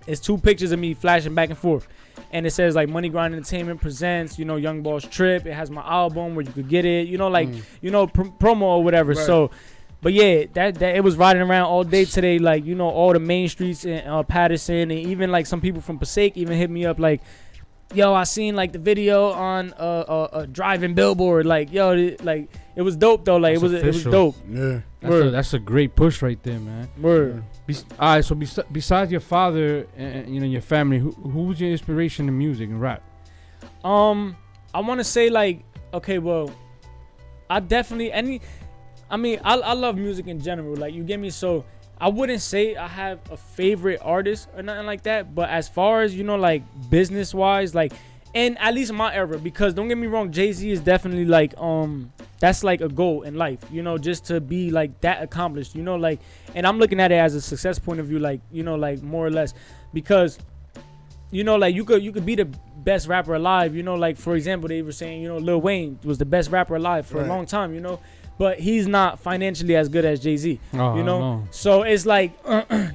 S4: it's two pictures of me flashing back and forth, and it says like Money Grind Entertainment presents, you know, Young Boss Trip. It has my album where you could get it, you know, like you know, promo or whatever. Right. So, but yeah, that it was riding around all day today, like, you know, all the main streets in Patterson, and even like some people from Passaic even hit me up like, yo, I seen like the video on a driving billboard, like, yo, like it was dope though, like it was dope.
S5: Yeah,
S3: that's a great push right there, man.
S4: Word.
S3: All right, so besides your father and you know your family, who was your inspiration in music and rap?
S4: I want to say like, okay, well, I definitely I love music in general, like, you get me. So I wouldn't say I have a favorite artist or nothing like that, but as far as, you know, like business wise, like, and at least in my era, because don't get me wrong, Jay-Z is definitely like that's like a goal in life, you know, just to be like that accomplished, you know, like, and I'm looking at it as a success point of view, like, you know, like more or less, because, you know, like you could be the best rapper alive, you know, like for example, they were saying, you know, Lil Wayne was the best rapper alive for a long time, you know, but he's not financially as good as Jay-Z, you know, so it's like,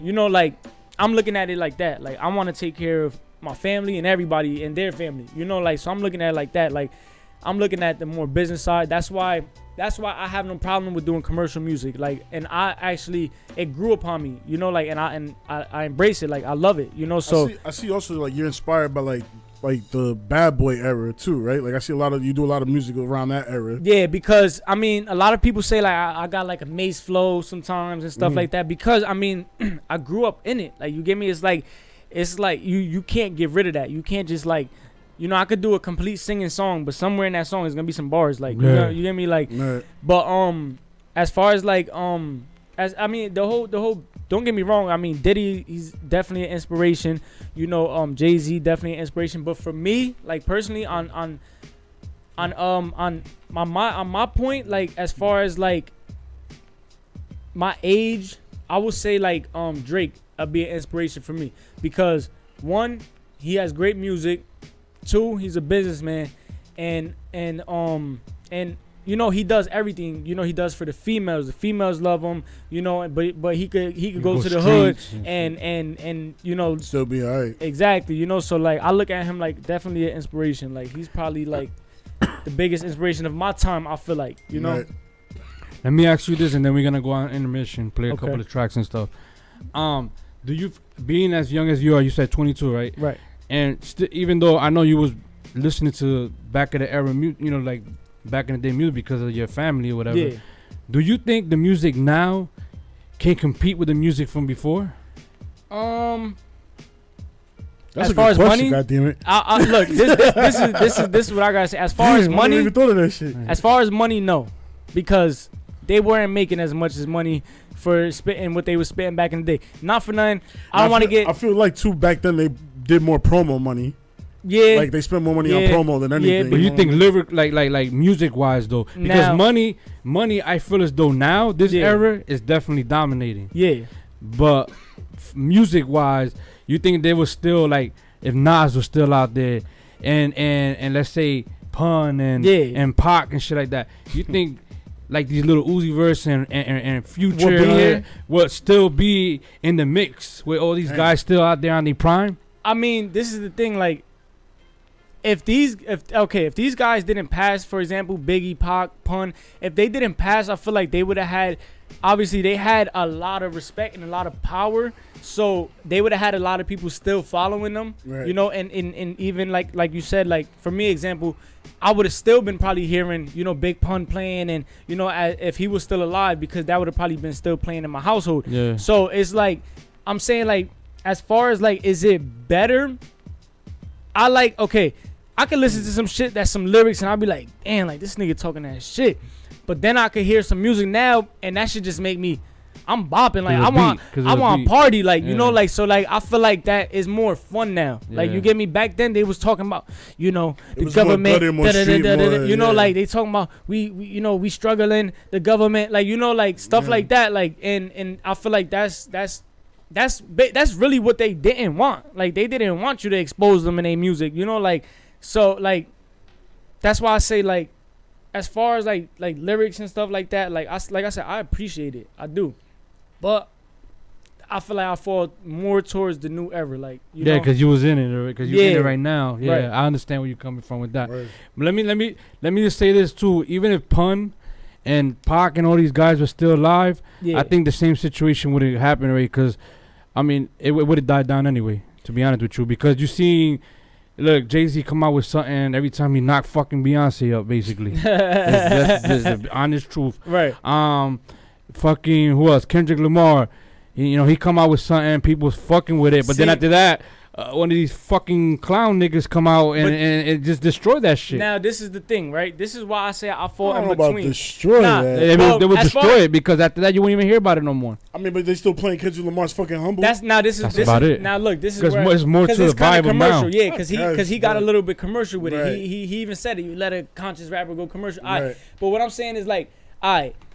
S4: you know, like I'm looking at it like that, like I want to take care of my family and everybody and their family, you know, like, so I'm looking at it like that, like I'm looking at the more business side. That's why I have no problem with doing commercial music, like, and it grew upon me, you know, like, and I embrace it, like I love it, you know. So
S5: I see also like you're inspired by like the Bad Boy era too, right? Like I see you do a lot of music around that era. Yeah,
S4: because I mean, a lot of people say like I got like a Mace flow sometimes and stuff like that, because I mean I grew up in it, like, you get me. It's like you can't get rid of that. You can't just like, you know, I could do a complete singing song, but somewhere in that song is gonna be some bars, like, you know, you get me, like. But as far as like as I mean the whole. Don't get me wrong. I mean, Diddy, he's definitely an inspiration. You know, Jay-Z definitely an inspiration. But for me, like personally, on on my point, like as far as like my age, I would say like Drake be an inspiration for me because one, he has great music, two, he's a businessman, and you know he does everything. You know he does for the females. The females love him. You know, but he could go to the hood and you know
S5: still be alright.
S4: Exactly. You know, so like I look at him like definitely an inspiration. Like he's probably like the biggest inspiration of my time. I feel like you know.
S5: Right.
S3: Let me ask you this, and then we're gonna go on intermission, play a couple of tracks and stuff. Do you, being as young as you are, you said 22, right?
S4: Right.
S3: And even though I know you was listening to back of the era, you know, like back in the day music because of your family or whatever.
S4: Yeah.
S3: Do you think the music now can compete with the music from before?
S5: That's
S4: as
S5: a
S4: far as
S5: good question,
S4: money,
S5: goddammit.
S4: I look. This is what I gotta say. As far as
S5: I
S4: money,
S5: never even thought of that shit.
S4: as far as money, no, because they weren't making as much as money for spitting what they was spitting back in the day. Not for nothing. I don't want to get.
S5: I feel like too back then they did more promo money.
S4: Yeah.
S5: Like they spent more money on promo than anything.
S3: But you think lyric like music wise though, because
S4: Now-
S3: money I feel as though now this era is definitely dominating.
S4: Yeah.
S3: But music wise, you think they was still like if Nas was still out there and let's say Pun and Pac and shit like that, you think like these little Uzi Verse and Future would still be in the mix with all these guys still out there on their prime?
S4: I mean, this is the thing. Like, if these guys didn't pass, for example, Biggie, Pac, Pun, if they didn't pass, I feel like they would have had. Obviously, they had a lot of respect and a lot of power, so they would have had a lot of people still following them.
S5: Right.
S4: You know, and even like you said, like for me, example, I would have still been probably hearing, you know, Big Pun playing, and you know, if he was still alive, because that would have probably been still playing in my household.
S3: Yeah.
S4: So it's like I'm saying, like as far as like, is it better? I like I can listen to some shit that's some lyrics, and I'll be like, damn, like this nigga talking that shit. But then I could hear some music now, and that should just make me, I'm bopping like I want party, like you know, like so like I feel like that is more fun now. Like you get me. Back then they was talking about, you know, the government, you know, like they talking about we you know we struggling, the government, like you know, like stuff like that, like and I feel like that's really what they didn't want. Like they didn't want you to expose them in their music, you know, like so like that's why I say like as far as like lyrics and stuff like that, like I said, I appreciate it, I do, but I feel like I fall more towards the new era, like you know?
S3: Because you was in it, because you're in it right now. Yeah,
S4: right.
S3: I understand where you're coming from with that.
S5: Right.
S3: But let me just say this too. Even if Pun and Pac and all these guys were still alive, I think the same situation would have happened, right? Because I mean, it would have died down anyway. To be honest with you, because you see. Look, Jay-Z come out with something every time he knock fucking Beyonce up, basically. that's the honest truth.
S4: Right.
S3: Fucking, who else? Kendrick Lamar. You know, he come out with something, people was fucking with it. But then after that, one of these fucking clown niggas come out and just destroy that shit.
S4: Now, this is the thing, right? This is why I say I fall
S5: I don't
S4: in
S5: know
S4: between.
S5: about destroy that.
S3: They would destroy it because after that, you won't even hear about it no more.
S5: I mean, but they still playing Kendrick Lamar's fucking Humble.
S4: That's
S3: about it.
S4: Now look, this is
S3: because
S4: where
S3: it's more to the vibe
S4: commercial.
S3: now.
S4: Yeah, because he got a little bit commercial with
S5: Right.
S4: it. He even said it. You let a conscious rapper go commercial.
S5: Right.
S4: But what I'm saying is like,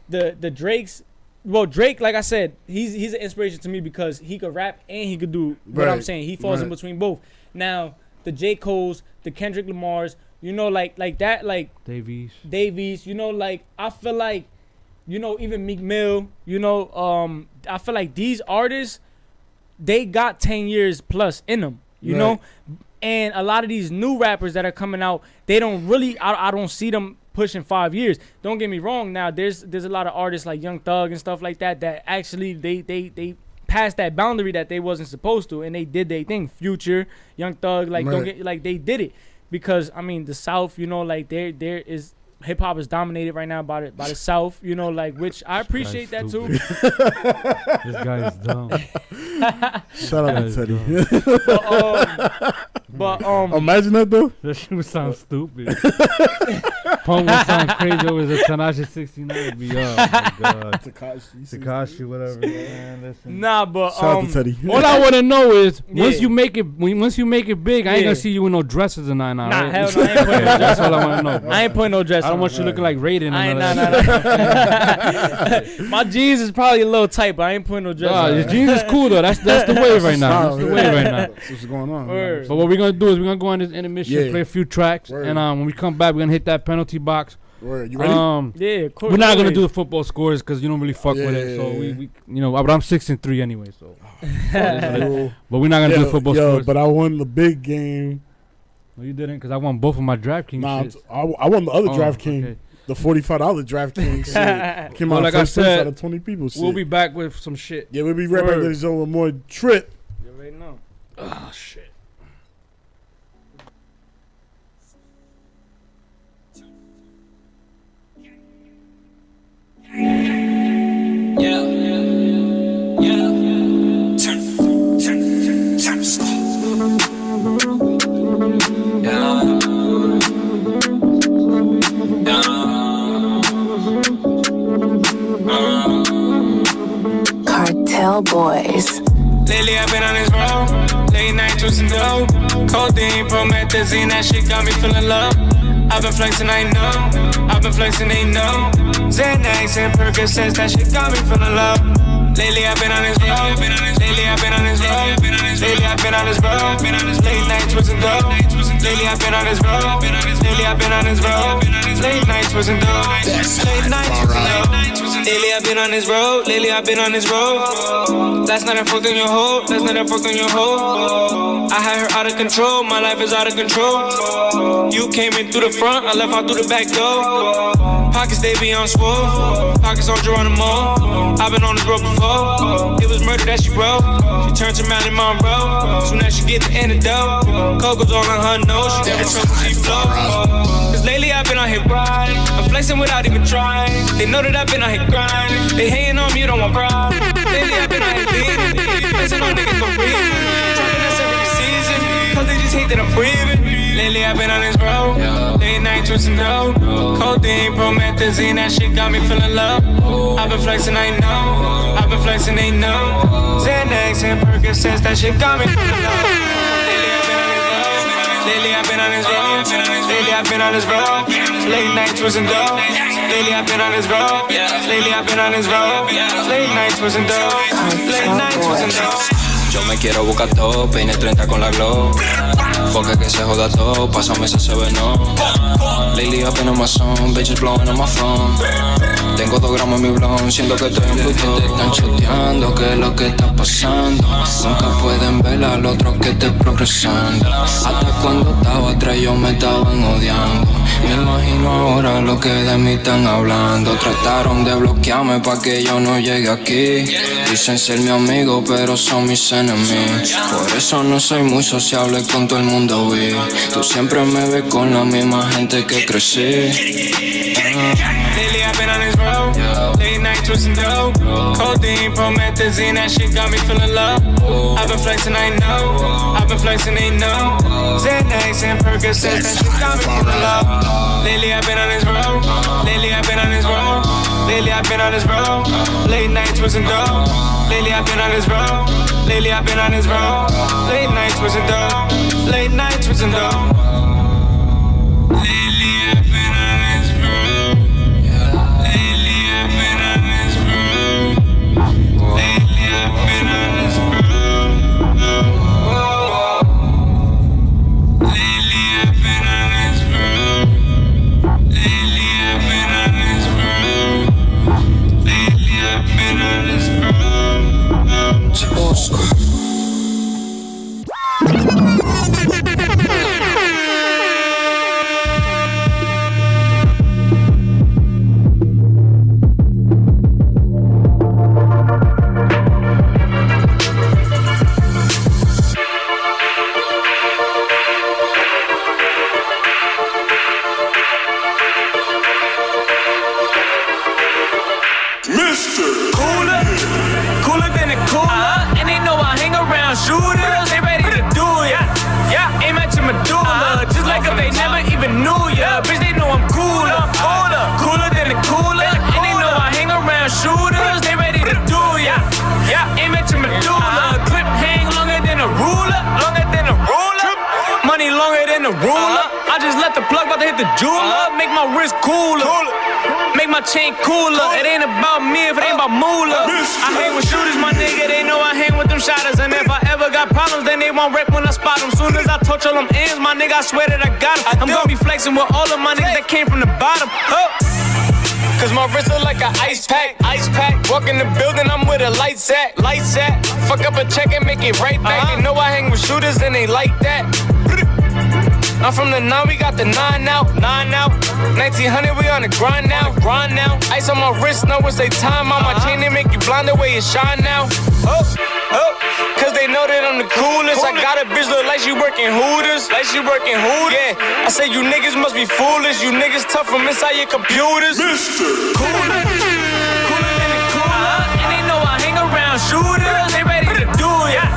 S4: the Drake's. Well, Drake, like I said, he's an inspiration to me because he could rap and he could do what I'm saying. He falls in between both. Now, the J. Cole's, the Kendrick Lamar's, you know, like that, like Davies, you know, like I feel like, you know, even Meek Mill, you know, I feel like these artists, they got 10 years plus in them, you know, and a lot of these new rappers that are coming out, they don't really, I don't see them pushing 5 years. Don't get me wrong. Now there's a lot of artists like Young Thug and stuff like that actually they passed that boundary that they wasn't supposed to, and they did their thing. Future, Young Thug, like don't get like they did it because I mean the South, you know, like there is hip hop is dominated right now by the South, you know, like which I appreciate that too.
S3: This guy is dumb.
S5: Shout out to Teddy.
S4: But
S5: imagine that though.
S3: That shit would sound stupid. Punk would sound crazy over the Tanashi 69 would be oh my god. Takashi, whatever. Man, listen.
S4: Nah, but
S5: shout out to Teddy.
S3: All I want to know is once you make it big, I ain't gonna see you in no dresses or nothing.
S4: Nah,
S3: right?
S4: hell no, I ain't putting no
S3: That's all I want to know. Bro.
S4: I ain't putting no dress
S3: I don't
S4: on.
S3: want you looking like Raiden.
S4: My jeans is probably a little tight, but I ain't putting no dress on.
S3: Your jeans is cool though. That's the wave right now. That's the wave right now.
S5: What's going on?
S4: Word.
S3: But what we're gonna do is we're gonna go on this intermission, play a few tracks,
S5: Word.
S3: and when we come back, we're gonna hit that penalty box.
S5: Word. You ready?
S4: Yeah, of course.
S3: We're not gonna do the football scores because you don't really fuck with it. So
S5: Yeah.
S3: we but I'm 6-3 anyway. So, but we're not gonna do the football scores.
S5: But I won the big game.
S3: No, you didn't because I won both of my DraftKings.
S5: Nah,
S3: shits.
S5: I won the other DraftKings.
S3: okay.
S5: The $45 DraftKings shit. Came out
S3: Like I
S5: first place
S3: said,
S5: out of 20 people. Shit.
S3: We'll be back with some shit.
S5: Yeah, we'll be right back, ladies and gentlemen, with more Trip.
S4: You already know.
S3: Oh shit.
S7: Cartel Boys.
S1: Lately I've been on this road, late night twisting dope. Codeine, promethazine, that shit got me feeling low. I've been flexing, I know. I've been flexing, they know. Xanax and Percocets, that shit got me feeling low. Lately I've been on this road, lately I've been on this road, lately I've been on this road, late night twisting dope. Lately I've been on this road, lately I've been on this road, late night twisting dope, late night twisting dope. Lately I've been on this road, lately I've been on this road. Last night I fucked on your hoe, last night I fucked on your hoe. I had her out of control, my life is out of control. You came in through the front, I left out through the back door. Pockets they be on swole, pockets on Geronimo. I've been on this road before, it was murder that she wrote. She turned to Marilyn Monroe, soon as she get the antidote. Coco's all on her nose, she never trust when she flow. Cause lately I've been out here grinding, I'm flexing without even trying. They know that I've been out here grinding, they hating on me, you don't want pride. Lately I've been out here leaning, flexing on niggas for reason. Dropping us every season, cause they just hate that I'm breathing. Lately I've been on this road, late night twisting dope. Codeine, promethazine, that shit got me feeling low. I've been flexing, I know. I've been flexing, they know. Xanax and Percocets, that shit got me feeling low. Lately I've been on this road, lately I've been on this road, late night twisting dope. Lately I've been on this road, lately I've been on this road, late night twisting dope, late night twisting dope.
S8: Yo me quiero buscar todo, peine 30 con la glow. Foca que se joda todo, pásame ese CB no. Lately I've been on my song, bitches blowing on my phone. Tengo 2 gramos en mi blon, siento que estoy en Bluetooth. Te están choteando, ¿qué es lo que está pasando? Nunca pueden ver al otro que esté progresando. Hasta cuando estaba atrás yo me estaban odiando. Me imagino ahora lo que de mí están hablando. Trataron de bloquearme pa' que yo no llegue aquí. Dicen ser mi amigo, pero son mis enemigos. Por eso no soy muy sociable con todo el mundo, vi. Tú siempre me ves con la misma gente que crecí.
S1: Lately I've been on this road, late night twisting dope. Codeine, promethazine, that shit got me feeling low. I've been flexing, I know. I've been flexing, they know. Xanax and Percocets, that shit got me feeling low. Lately I've been on this road, lately I've been on this road, lately I've been on this road, late night twisting dope. Lately I've been on this road, lately I've been on this road, late night twisting dope, late night twisting dope. Lately I've been on this road, lately I've been on this road, lately I've been on this road, lately I've been on this road, lately I've been on this road, lately I've been on this road. ruler. I just let the plug about to hit the jeweler. Make my wrist cooler. Make my chain cooler. It ain't about me if it ain't about moolah. I hang with shooters, my nigga. They know I hang with them shotters. And if I ever got problems, then they won't rip when I spot them. Soon as I touch all them ends, my nigga, I swear that I got them. I'm gonna be flexing with all of my niggas that came from the bottom. Cause my wrist look like an ice pack. Walk in the building, I'm with a light set. Fuck up a check and make it right back. They know I hang with shooters and they like that. I'm from the 9, we got the 9 out. 1900, we on the grind now. Ice on my wrist, know it's they time. On my chain, they make you blind the way it shine now. Cause they know that I'm the coolest. I got a bitch look like she working Hooters. Yeah, I say you niggas must be foolish. You niggas tough from inside your computers. Cooler than the cooler. And they know I hang around shooters. They ready to do ya.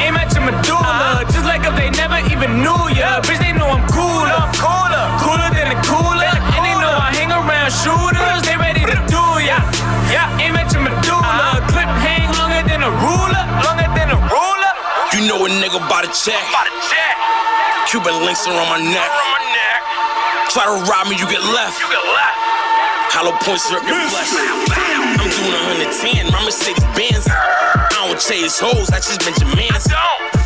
S1: Aim at your medulla. Just like if they never even knew ya. Bitch, they know I'm cooler. Cooler than the cooler. And they know I hang around shooters. They ready to do ya. Aim at your medulla. Clip hang longer than a ruler.
S7: You know a nigga by the check. Cuban links around my neck. Try to rob me, you get left. Hollow points rip your flesh. I'm doing 110, my Mercedes Benz. I don't chase hoes, I just Benjamins.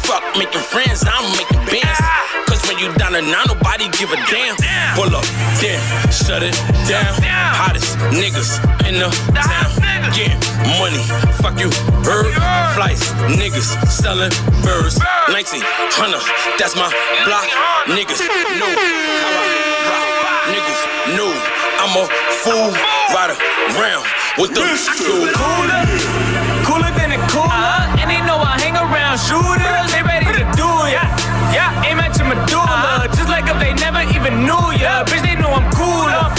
S7: Fuck making friends, I'm making bands. Cause when you down to 9, nobody give a damn. Pull up, then shut it down. Hottest niggas in the town. Yeah, money, fuck you, bird. Flights, niggas selling birds. 1900, that's my block. Niggas know how I rock. Niggas know I'm a fool. Ride around with the fool.
S1: Cooler than a cooler. And they know I hang around shooters. They ready to do ya. Aim at your medulla. Just like if they never even knew ya. Bitch, they know I'm cooler.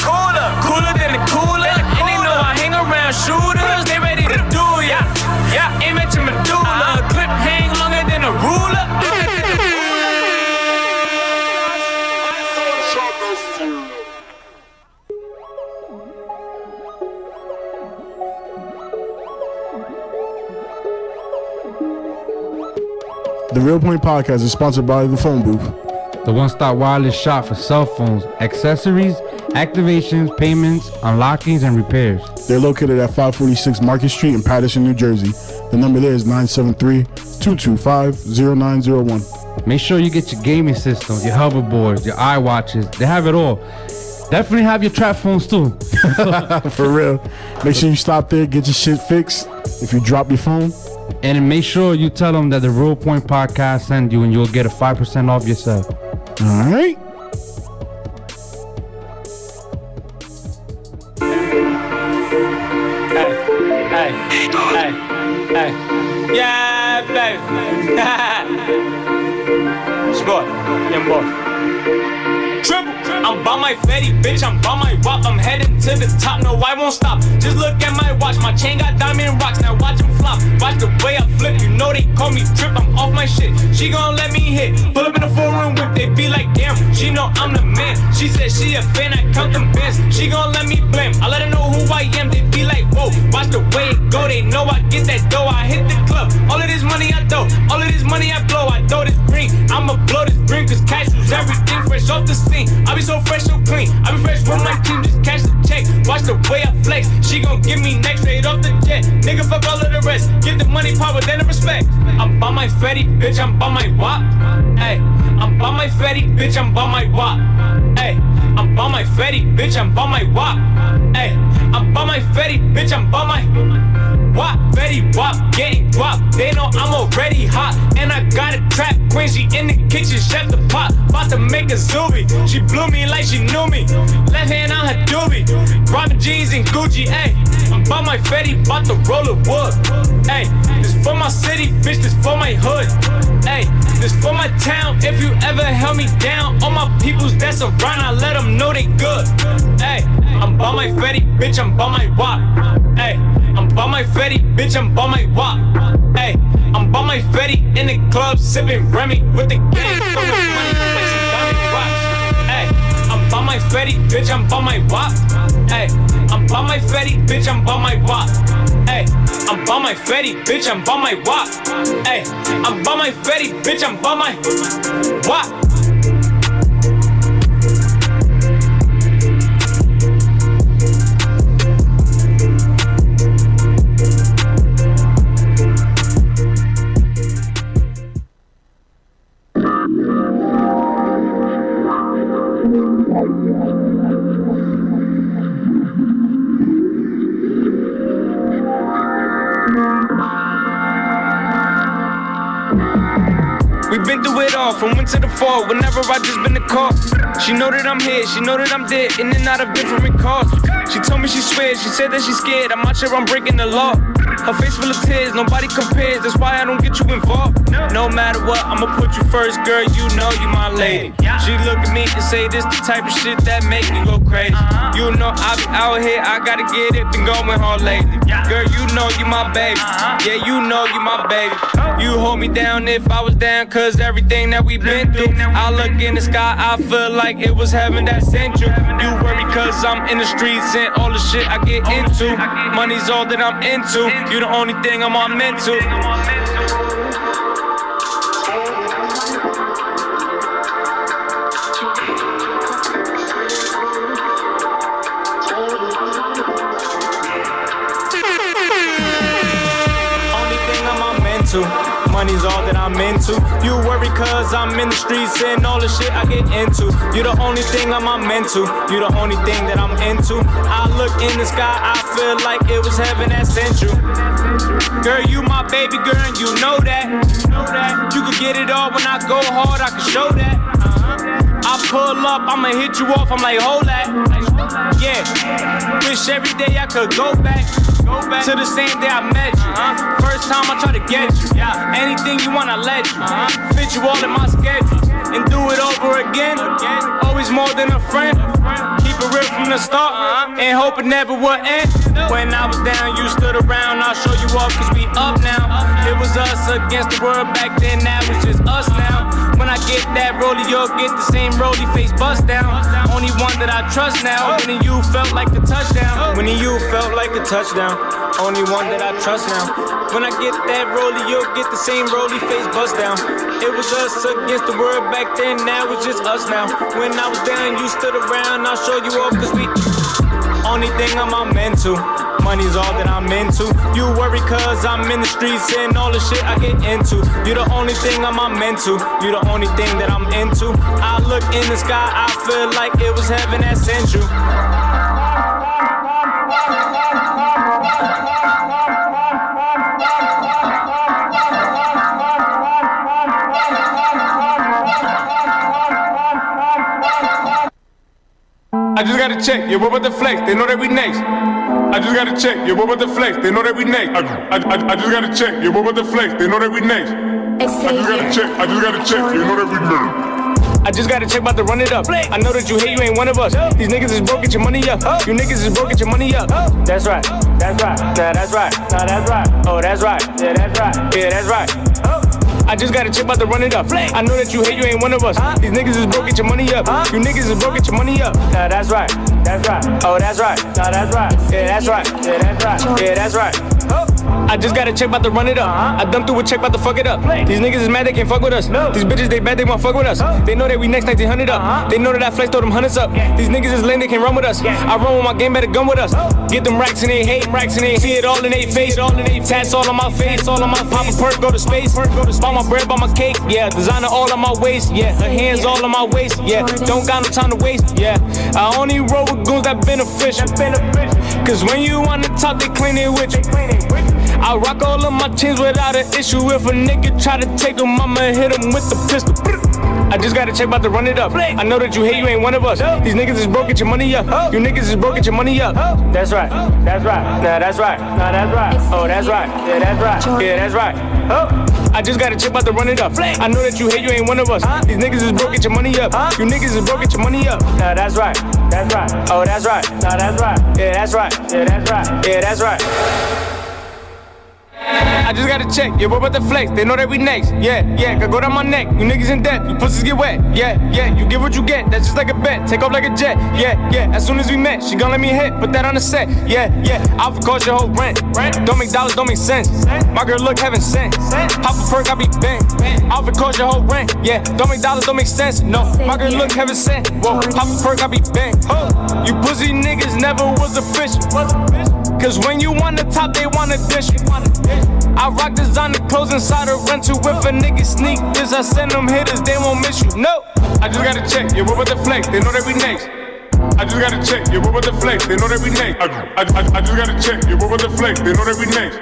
S1: Cooler than a cooler. And they know I hang around shooters. They ready to do ya. Aim at your medulla. Clip hang longer than a ruler.
S5: The Real Point Podcast is sponsored by The Phone Booth.
S3: The one-stop wireless shop for cell phones, accessories, activations, payments, unlockings, and repairs.
S5: They're located at 546 Market Street in Paterson, New Jersey. The number there is 973-225-0901.
S3: Make sure you get your gaming systems, your hoverboards, your iWatches. They have it all. Definitely have your trap phones too.
S5: For real. Make sure you stop there, get your shit fixed. If you drop your phone.
S3: And make sure you tell them that the Real Point Podcast sent you and you'll get a 5% off yourself.
S5: All right.
S1: Hey. Yeah, baby. Sport. Young boy. Triple. I'm by my Fetty, bitch, I'm by my wop. I'm heading to the top, no, I won't stop. Just look at my watch, my chain got diamond rocks. Now watch them flop, watch the way I flip. You know they call me Trip, I'm off my shit. She gon' let me hit, pull up in the 4-room whip. They be like, damn, she know I'm the man. She said she a fan, I count them bands. She gon' let me blame, I let her know who I am. They be like, whoa, watch the way it go. They know I get that dough, I hit the club. All of this money I throw, all of this money I blow. I throw this green, I'ma blow this green. Cause cash was everything, fresh off the scene. I be so fresh, so clean. I be fresh with my team, just cash the check. Watch the way I flex. She gon' give me next straight off the jet. Nigga, fuck all of the rest. Get the money, power, then the respect. I'm by my Fetty, bitch, I'm by my wop. Ayy, I'm by my Fetty, bitch, I'm by my wop. Ayy, I'm by my Fetty, bitch, I'm by my wop. Ayy, I'm by my Fetty, bitch, I'm by my wop. Fetty wop, getting guap. They know I'm already hot. And I got a trap queen, she in the kitchen, chef the pot. About to make a zoobie. She blew me like she knew me. Left hand on her doobie. Robin jeans and Gucci, ayy. I'm by my Fetty, bout to roll a wood. Ayy, this for my city, bitch, this for my hood. Ayy, this for my town. If you ever held me down, all my peoples that's around, I let them know they good. Ayy, I'm by my Fetty, bitch, I'm by my wop. Ayy, I'm by my Fetty, bitch, I'm by my wop. Ayy, I'm by my Fetty in the club, sipping Remy with the gang. Throwing money, flexing diamond rocks. Ayy, I'm by my Fetty, bitch, I'm by my wop. Ayy, I'm by my Fetty, bitch, I'm by my wop. Ayy, I'm by my Fetty, bitch, I'm by my wop. Ayy, I'm by my Fetty, bitch, I'm by my wop. been through it all, from winter to fall, whenever I just been to call. She know that I'm here, she know that I'm dead, in and out of different calls. She told me she swears, she said that she's scared, I'm not sure I'm breaking the law. Her face full of tears, nobody compares, that's why I don't get you involved. No matter what, I'ma put you first, girl, you know you my lady. She look at me and say this the type of shit that make me go crazy. You know I be out here, I gotta get it, been going hard lately. Girl, you know you my baby, yeah, you know you my baby. You hold me down if I was down, cause everything that we been through. I look in the sky, I feel like it was heaven that sent you. You worry cause I'm in the streets and all the shit I get into. Money's all that I'm into, you the only thing I'm on mental. Money's all that I'm into. You worry cause I'm in the streets and all the shit I get into. You the only thing I'm mental. You the only thing that I'm into. I look in the sky, I feel like it was heaven that sent you. Girl, you my baby girl and you know that. You can get it all when I go hard, I can show that. I pull up, I'ma hit you off, I'm like, hold that. Yeah, wish every day I could go back to the same day I met you. First time I try to get you. Anything you want, I let you. Fit you all in my schedule and do it over again. Always more than a friend. Keep it real from the start and hope it never will end. When I was down, you stood around. I'll show you up cause we up now. It was us against the world back then, now it's just us now. When I get that rollie, you'll get the same rollie, face bust down. Only one that I trust now. Winning you felt like a touchdown. Winning you felt like a touchdown. Only one that I trust now. When I get that rollie, you'll get the same rollie, face bust down. It was us against the world back then, now it's just us now. When I was down, you stood around, I'll show you off cause we only thing I'm mental. Money's all that I'm into. You worry cause I'm in the streets and all the shit I get into. You the only thing I'm mental. You the only thing that I'm into. I look in the sky, I feel like it was heaven that sent you.
S9: I just gotta check, yeah, what about the flex? They know that we next. I just gotta check, yeah, what about the flex? They know that we next. I just gotta check, yeah, what about the flex? They know that we next. I just gotta check, you know that we next.
S1: I just gotta check about to run it up. I know that you hate, you ain't one of us. These niggas is broke, get your money up. You niggas is broke, get your money up. That's right, that's right, nah, that's right, nah, that's right. Oh, that's right, yeah, that's right, yeah, that's right. I just gotta check about to run it up. I know that you hate, you ain't one of us. These niggas is broke, get your money up. You niggas is broke, get your money up. Nah, that's right, that's right. Oh, that's right, nah, that's right. Yeah, that's right, yeah, that's right, yeah, that's right. I just gotta check about to run it up. I dumped through a check about to fuck it up. These niggas is mad they can't fuck with us. These bitches they bad they won't fuck with us. They know that we next 1900 up. They know that I flex throw them hundreds up. These niggas is lame they can't run with us. I run with my game better gun with us. Get them racks and they hate racks and they see it all in they face. Tats all on my face, all on my face. Pop a perk, go to space. Buy my bread, buy my cake. Yeah, designer all on my waist. Yeah, her hands all on my waist. Yeah, don't got no time to waste. Yeah, I only roll with goons that beneficial. Cause when you on the top, they clean it with you. I rock all of my chains without an issue. If a nigga try to take them, I'ma hit him with the pistol. I just gotta check about to run it up. I know that you hate, you ain't one of us. These niggas is broke, get your money up. You niggas is broke, get your money up. That's right, that's right, nah, that's right, nah, that's right. Oh, that's right, yeah, that's right, yeah, that's right. I just gotta check about to run it up. I know that you hate, you ain't one of us. These niggas is broke, get your money up. You niggas is broke, get your money up. Nah, that's right, that's right. Oh, that's right, nah, that's right. Yeah, that's right, yeah, that's right, yeah, that's right. I just gotta check, yeah, what about the flex? They know that we next, yeah, gotta go down my neck. You niggas in debt, you pussies get wet, yeah, you get what you get, that's just like a bet. Take off like a jet, yeah, as soon as we met, she gon' let me hit, put that on the set, yeah, I'll cost your whole rent. Don't make dollars, don't make sense. My girl look heaven sent. Pop a perk, I be bent. I'll cost your whole rent, yeah, don't make dollars, don't make sense. No, my girl look heaven sent. Whoa, pop a perk, I be bent. You pussy niggas never was official. Cause when you on the top, they wanna dish you. I rock designer clothes inside a rental. If a nigga sneak this, I send them hitters, they won't miss you. No,
S9: I just gotta check, yeah, what about the flex? They know that we next. I just gotta check, yeah, what about the flex? They know that we next. I just gotta check, yeah, what about the flex? They know that we next.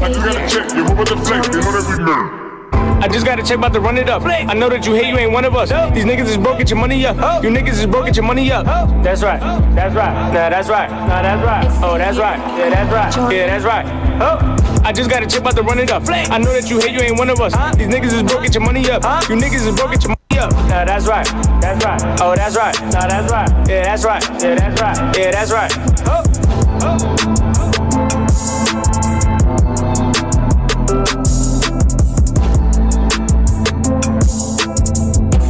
S9: I just gotta check, yeah, what about the flex? They know that we next.
S1: I just got a check, about to run it up. I know that you hate, you ain't one of us. These niggas is broke, get your money up. You niggas is broke, get your money up. That's right, that's right, nah, that's right, nah, that's right. Oh, that's right, yeah, that's right, yeah, that's right. I just got a check, about to run it up. I know that you hate, you ain't one of us. These niggas is broke, get your money up. You niggas is broke, get your money up. Nah, that's right, that's right. Oh, that's right, nah, that's right, yeah, that's right, yeah, that's right, yeah, that's right.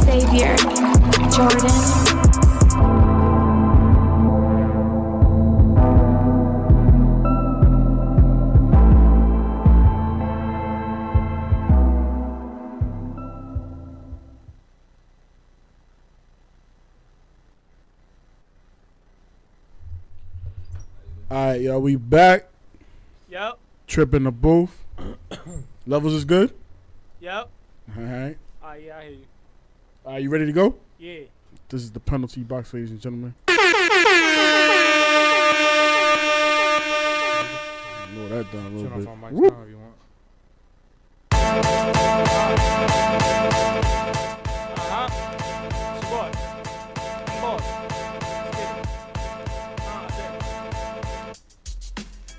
S10: Xavier, Jordan.
S5: All right, yo, we back.
S4: Yep.
S5: Trip in the booth. Levels is good?
S4: Yep.
S5: All right.
S4: Yeah, I hear you.
S5: Are you ready to go?
S4: Yeah.
S5: This is the penalty box, ladies and gentlemen. Lower that down a little bit.
S3: Turn off my mic now if you want.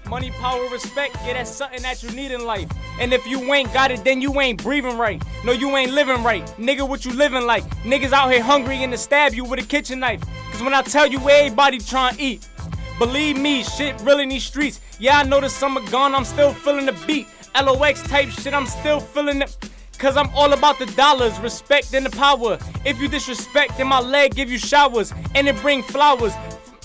S4: Money, power, respect, yeah, that's something that you need in life. And if you ain't got it, then you ain't breathing right. No, you ain't living right. Nigga, what you living like? Niggas out here hungry and to stab you with a kitchen knife. Cause when I tell you everybody trying to eat, believe me, shit real in these streets. Yeah, I know the summer gone, I'm still feeling the beat. LOX type shit, I'm still feeling it. Cause I'm all about the dollars, respect and the power. If you disrespect, then my leg give you showers. And it bring flowers.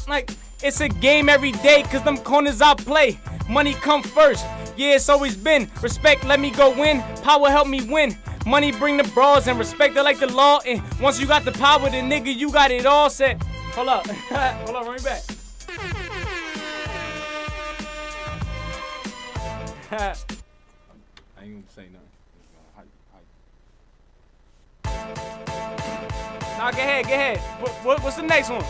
S4: Like, it's a game every day, cause them corners I play. Money come first, yeah, it's always been. Respect, let me go win. Power, help me win. Money bring the bras, and respect it like the law. And once you got the power, then nigga, you got it all set. Hold up, hold up, run me back.
S3: I ain't gonna say nothing.
S4: Nah, go ahead. What's the next one?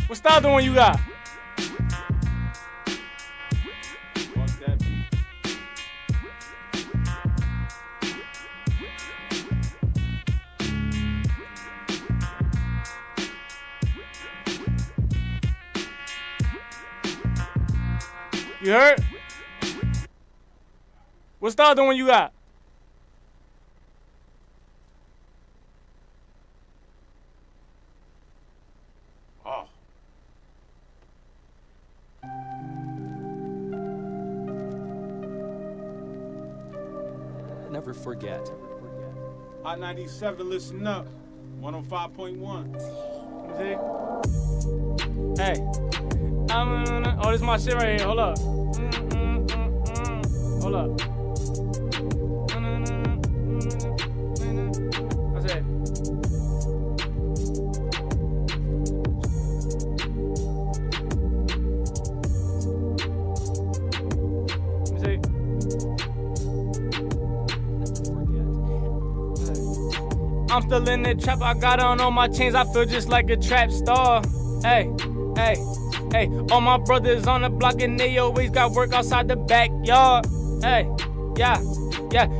S4: What's the other one you got?
S3: Fuck that beat.
S4: You heard? What's the other one you got?
S3: Oh.
S11: Never forget.
S12: Hot 97, listen up. 105.1.
S4: See? Hey. Oh, this is my shit right here. Hold up. Hold up. That's it. See? I'm still in the trap. I got on all my chains. I feel just like a trap star. Hey. Hey, all my brothers on the block and they always got work outside the backyard. Hey, yeah,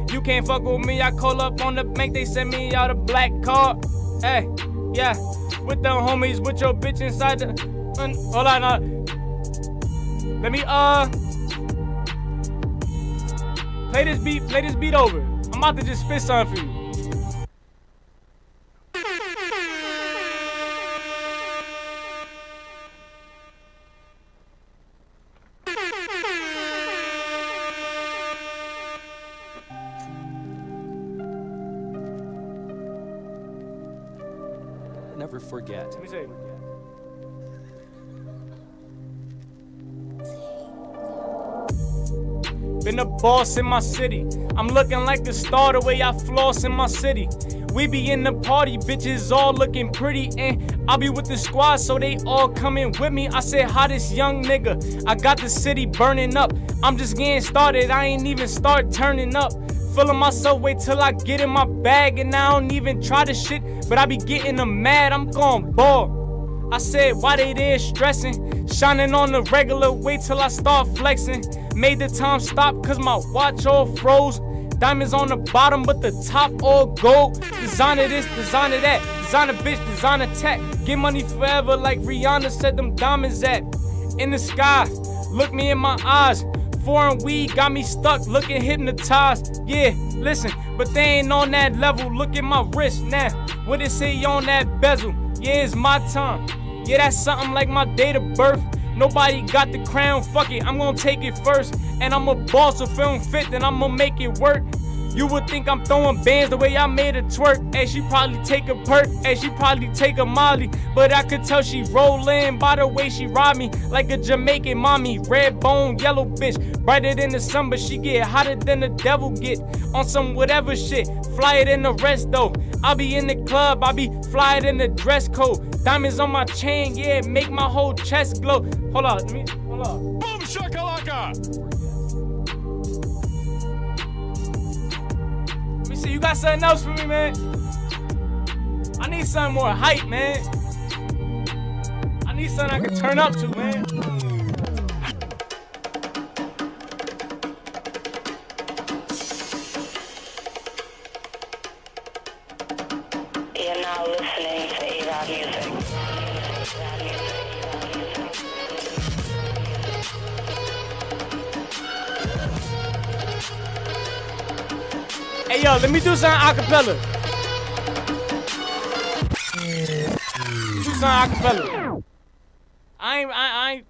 S4: you can't fuck with me. I call up on the bank, they send me out a black card. Hey, yeah, with the homies, with your bitch inside the. Hold on, let me play this beat over. I'm about to just spit something for you.
S11: Never forget.
S4: Let me see. Been the boss in my city. I'm looking like the star the way I floss in my city. We be in the party, bitches all looking pretty, and I'll be with the squad, so they all coming with me. I said, hottest young nigga, I got the city burning up. I'm just getting started, I ain't even start turning up. Feeling myself, wait till I get in my bag, and I don't even try the shit, but I be getting them mad, I'm gon' ball. I said, why they there stressing? Shining on the regular, wait till I start flexing. Made the time stop cause my watch all froze. Diamonds on the bottom, but the top all gold. Designer this, designer that, designer bitch, designer tech. Get money forever like Rihanna said them diamonds at. In the sky, look me in my eyes. Foreign weed got me stuck, looking hypnotized. Yeah, listen, but they ain't on that level. Look at my wrist now. What it say on that bezel? Yeah, it's my time. Yeah, that's something like my date of birth. Nobody got the crown, fuck it, I'm gonna take it first. And I'm a boss, so film fit, then I'm gonna make it work. You would think I'm throwing bands the way I made her twerk. Hey, she probably take a perk, hey, she probably take a molly. But I could tell she rollin' by the way she ride me. Like a Jamaican mommy, red bone, yellow bitch. Brighter than the sun, but she get hotter than the devil get. On some whatever shit, flyer than the rest though. I be in the club, I be flyer than the dress code. Diamonds on my chain, yeah, make my whole chest glow. Hold on, hold on.
S11: Boom shakalaka!
S4: See, you got something else for me, man? I need something more hype, man. I need something I can turn up to, man.
S13: You're now listening to A-Rod Music.
S4: Hey yo, let me do something acapella. Do something acapella. I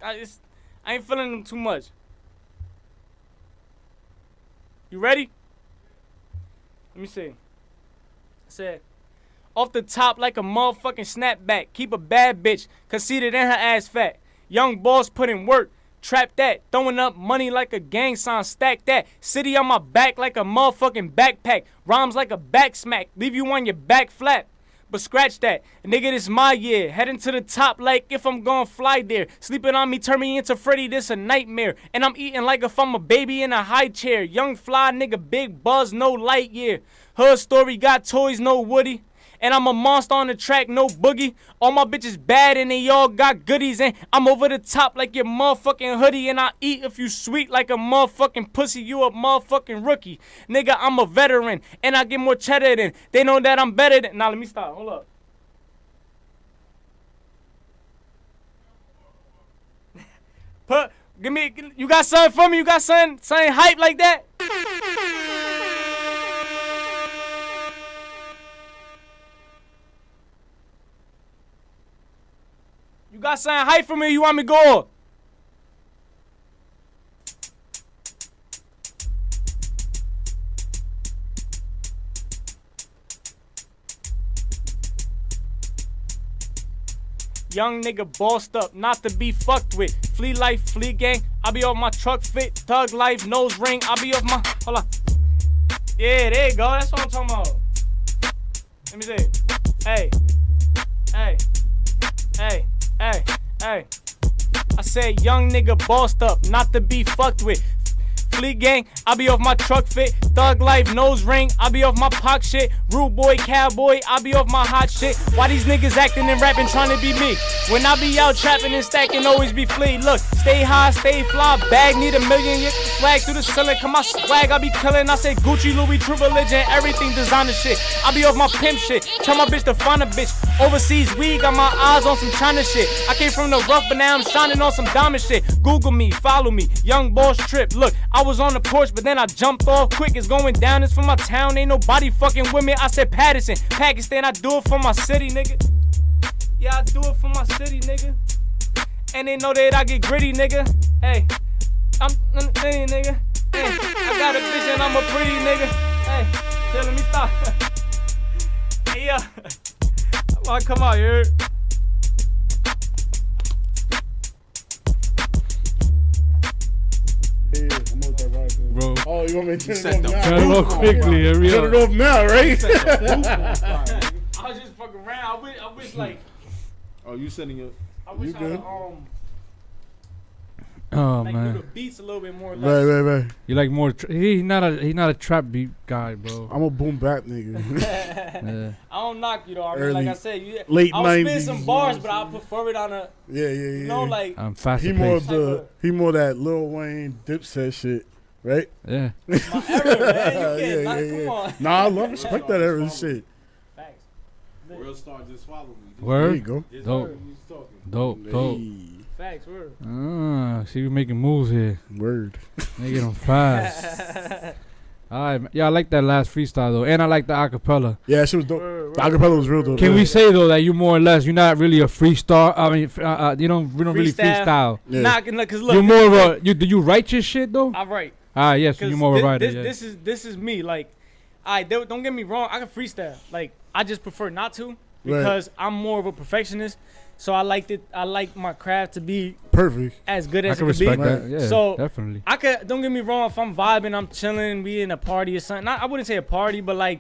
S4: ain't feeling them too much. You ready? Let me see. I said, off the top like a motherfucking snapback. Keep a bad bitch conceited and her ass fat. Young boss put in work. Trap that, throwing up money like a gang sign, stack that. City on my back like a motherfucking backpack. Rhymes like a back smack, leave you on your back flat. But scratch that, nigga, this my year. Heading to the top like if I'm gonna fly there. Sleeping on me, turn me into Freddy, this a nightmare. And I'm eating like if I'm a baby in a high chair. Young fly nigga, big buzz, no light year. Her story got toys, no Woody. And I'm a monster on the track, no boogie. All my bitches bad and they all got goodies. And I'm over the top like your motherfucking hoodie. And I eat if you sweet like a motherfucking pussy. You a motherfucking rookie. Nigga, I'm a veteran. And I get more cheddar than. They know that I'm better than. Nah, let me stop. Hold up. You got something for me? You got something hype like that? You got something hype for me, you want me to go? Young nigga bossed up, not to be fucked with. Flea life, flea gang, I be off my truck fit. Thug life, nose ring, I be off my, hold on. Yeah, there you go, that's what I'm talking about. Let me see. Hey, hey, hey. Hey, hey, I said young nigga bossed up, not to be fucked with. Fleet gang, I be off my truck fit. Thug life, nose ring, I be off my pock shit. Rude boy, cowboy, I be off my hot shit. Why these niggas acting and rapping trying to be me? When I be out trapping and stacking, always be flea. Look, stay high, stay fly, bag need $1 million, yeah, swag through the ceiling. Come my swag, I be killing. I say Gucci, Louis, True Religion, everything designer shit. I be off my pimp shit, tell my bitch to find a bitch. Overseas weed, got my eyes on some China shit. I came from the rough, but now I'm shining on some diamond shit. Google me, follow me, young boss trip. Look, I was on the porch, but then I jumped off quick. It's going down, it's for my town, ain't nobody fucking with me. I said Patterson, Pakistan, I do it for my city, nigga. Yeah, I do it for my city, nigga. And they know that I get gritty, nigga. Hey, I'm saying, nigga. Hey, I got a bitch and I'm a pretty nigga. Hey, chill, let me stop. Hey, yeah. Come on, you heard?
S5: Yeah, I'm on that right,
S3: bro.
S5: Oh Oh, you want me to turn
S9: set
S5: it off
S9: the
S5: now?
S3: Turn it off quickly. Hurry
S5: Turn
S3: up.
S5: it off now, right?
S4: I was just fucking around. I wish like.
S9: Oh, you sending your?
S4: I wish
S5: You
S4: I
S5: good?
S3: Oh
S4: like
S3: man.
S4: do the beats a little bit more. Less.
S5: Right.
S3: You like more? He's not a trap beat guy, bro.
S5: I'm a boom bap nigga.
S3: Yeah.
S4: I don't knock you though. I mean,
S5: Early-
S4: like I said,
S5: late
S4: I'll spit
S5: 90s,
S4: some
S5: you
S4: bars,
S5: know
S4: but I prefer it on a.
S5: Yeah.
S4: You know, like
S3: I'm faster
S5: He more
S3: paced.
S5: he more that Lil Wayne Dipset shit, right?
S3: Yeah.
S4: my era, man. You can't, come on.
S5: Nah, I love respect that era shit.
S4: Facts.
S9: Real star just swallowed me.
S5: There you
S3: Word.
S5: go.
S9: Just
S3: Dope.
S9: heard you talking.
S3: Dope.
S5: Hey,
S4: Facts, word.
S3: See, we making moves here.
S5: word.
S3: Making them fast. All right, man. Yeah, I like that last freestyle though, and I like the acapella.
S5: Yeah, she was dope. The acapella was real dope.
S3: Can we say though that you more or less you're not really a freestyle? I mean, we don't really freestyle.
S5: Yeah.
S4: Nah, cause look,
S3: You're more of a do you write your shit though?
S4: I write.
S3: Yes, so you're more of a writer. Yeah.
S4: This is me. Like, don't get me wrong. I can freestyle. Like, I just prefer not to because I'm more of a perfectionist. So I like my craft to be
S5: Perfect.
S4: as good
S3: I
S4: as
S3: can
S4: it could be.
S3: respect that. Yeah,
S4: So
S3: definitely.
S4: I could. Don't get me wrong. If I'm vibing, I'm chilling, we in a party or something. I wouldn't say a party, but like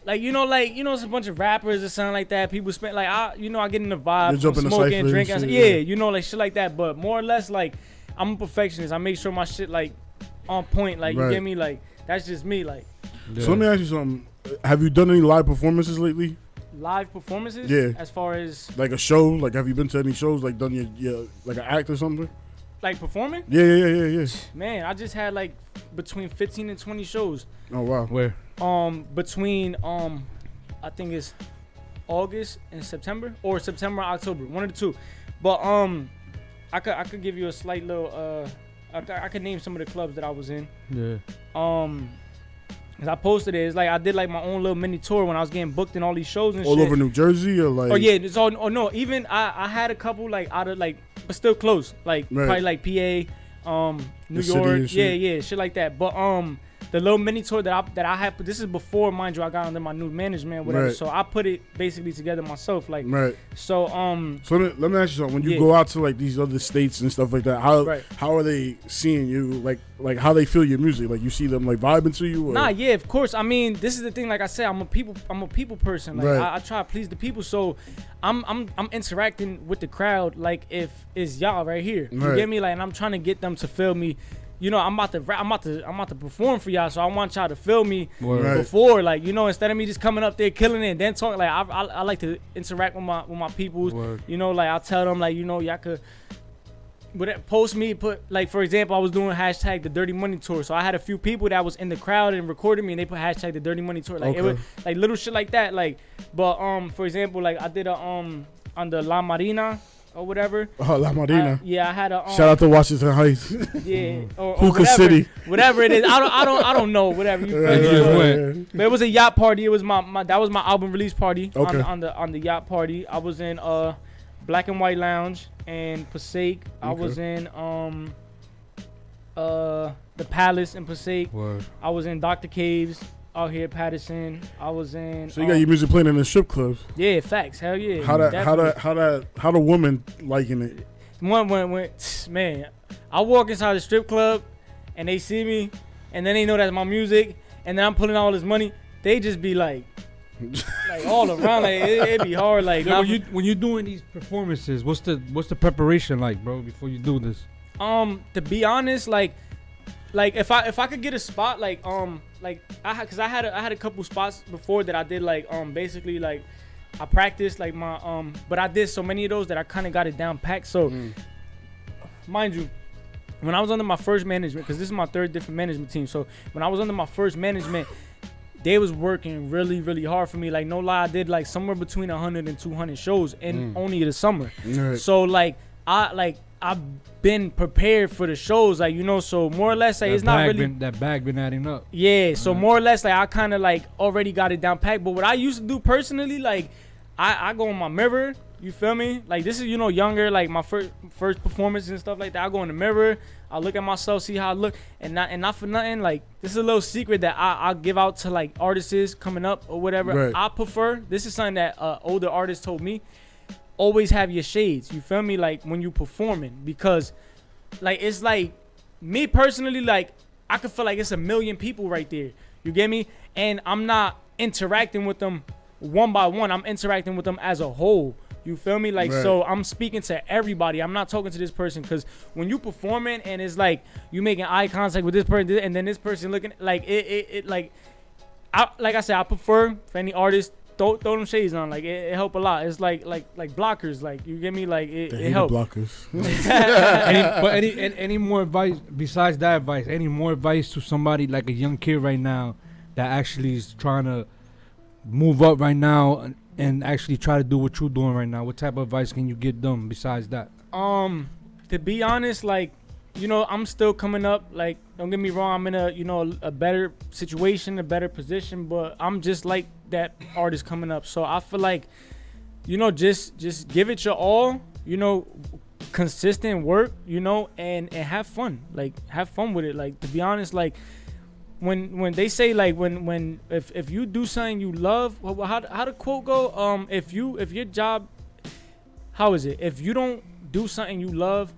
S4: it's a bunch of rappers or something like that. People spend I get in the vibe,
S5: You jump in the
S4: smoking,
S5: cypher and
S4: drinking.
S5: shit,
S4: Yeah, like shit like that. But more or less, like I'm a perfectionist. I make sure my shit like on point. Like you
S5: Right.
S4: get me? Like that's just me. Like
S3: Yeah.
S5: So let me ask you something. Have you done any live performances lately?
S4: live performances.
S5: Yeah.
S4: As far as
S5: Like a show? Like have you been to any shows? Like done your like an act or something?
S4: like performing,
S5: Yeah.
S4: man, I just had like between 15 and 20 shows.
S5: Oh wow.
S3: Where?
S4: Between I think it's August and September or September October, one of the two. But I could give you a slight little I could name some of the clubs that I was in.
S3: Yeah.
S4: Cause I posted it. It's like I did like my own little mini tour when I was getting booked in all these shows and
S5: All
S4: shit.
S5: over New Jersey or like?
S4: Oh yeah, it's all. Oh no, even I had a couple like out of like, but still close. Like
S5: Right.
S4: probably like PA, New
S5: The city
S4: York,
S5: and shit.
S4: yeah, shit like that. But the little mini tour that I had, this is before, mind you, I got under my new management, whatever.
S5: Right.
S4: So I put it basically together myself, like.
S5: Right.
S4: So
S5: So let me ask you something. When you
S4: Yeah.
S5: go out to like these other states and stuff like that, how are they seeing you? Like how they feel your music? Like you see them like vibing to you? Or?
S4: Nah, yeah, of course. I mean, this is the thing. Like I said, I'm a people person. Like
S5: Right.
S4: I try to please the people. So I'm interacting with the crowd like if it's y'all right here. You
S5: Right.
S4: get me? Like, and I'm trying to get them to feel me. You know, I'm about to perform for y'all. So I want y'all to feel me
S3: Right.
S4: before, like, you know, instead of me just coming up there killing it and then talking. Like I like to interact with my peoples.
S3: Word.
S4: You know, like I'll tell them like, you know, y'all could. Post me, put like for example, I was doing hashtag the Dirty Money Tour, so I had a few people that was in the crowd and recorded me, and they put hashtag the Dirty Money Tour, like it
S5: Okay.
S4: was like little shit like that, like. But for example, like I did a on the La Marina or whatever.
S5: Oh, La Marina.
S4: I had a
S5: Shout out to Washington Heights.
S4: yeah, or
S5: Hookah
S4: whatever,
S5: City.
S4: whatever it is. I don't know, whatever. You feel me? But it was a yacht party. It was my that was my album release party.
S5: Okay.
S4: on the yacht party. I was in Black and White Lounge and Passaic. I
S5: Okay.
S4: was in the Palace in Passaic.
S3: Word.
S4: I was in Dr. Caves out here at Patterson. I was in.
S5: So you got your music playing in the strip clubs.
S4: Yeah, facts. Hell yeah.
S5: How
S4: definitely.
S5: the woman liking it?
S4: When man, I walk inside the strip club and they see me and then they know that's my music and then I'm pulling all this money. They just be like all around, like it be hard. Like
S3: Yeah, when you doing these performances, what's the preparation like, bro, before you do this?
S4: To be honest, like if I could get a spot, like I had a couple spots before that I did like basically like I practiced like my but I did so many of those that I kind of got it down packed. So mind you, when I was under my first management, because this is my third different management team, so when I was under my first management, they was working really, really hard for me. Like, no lie, I did like somewhere between 100 and 200 shows in only the summer.
S5: Right.
S4: So I've been prepared for the shows, like, you know, so more or less like, it's not really
S3: that bag been adding up.
S4: yeah, so more or less like I kind of like already got it down packed. But what I used to do personally, like I go in my mirror, you feel me? Like this is, you know, younger, like my first performance and stuff like that. I go in the mirror, I look at myself, see how I look, and not for nothing, like this is a little secret that I'll give out to like artists coming up or whatever.
S5: Right.
S4: I prefer, this is something that older artists told me, always have your shades, you feel me? Like when you performing, because like it's like me personally, like I could feel like it's a million people right there. You get me? And I'm not interacting with them one by one. I'm interacting with them as a whole. You feel me? Like, so I'm speaking to everybody. I'm not talking to this person, because when you performing and it's like you making eye contact with this person and then this person looking like it like I said, I prefer for any artist throw them shades on. Like it help a lot. It's like blockers. Like, you get me? Like it help.
S5: Blockers.
S3: any more advice besides that advice? Any more advice to somebody like a young kid right now that actually is trying to move up right now and actually try to do what you're doing right now? What type of advice can you give them besides that?
S4: To be honest, like, you know, I'm still coming up. Like, don't get me wrong, I'm in a, you know, a better situation, a better position, but I'm just like that artist coming up. So I feel like, you know, just give it your all, you know, consistent work, you know, and have fun. Like, have fun with it. Like, to be honest, like, when they say, like, when if you do something you love, how the quote go? If your job, how is it? If you don't do something you love,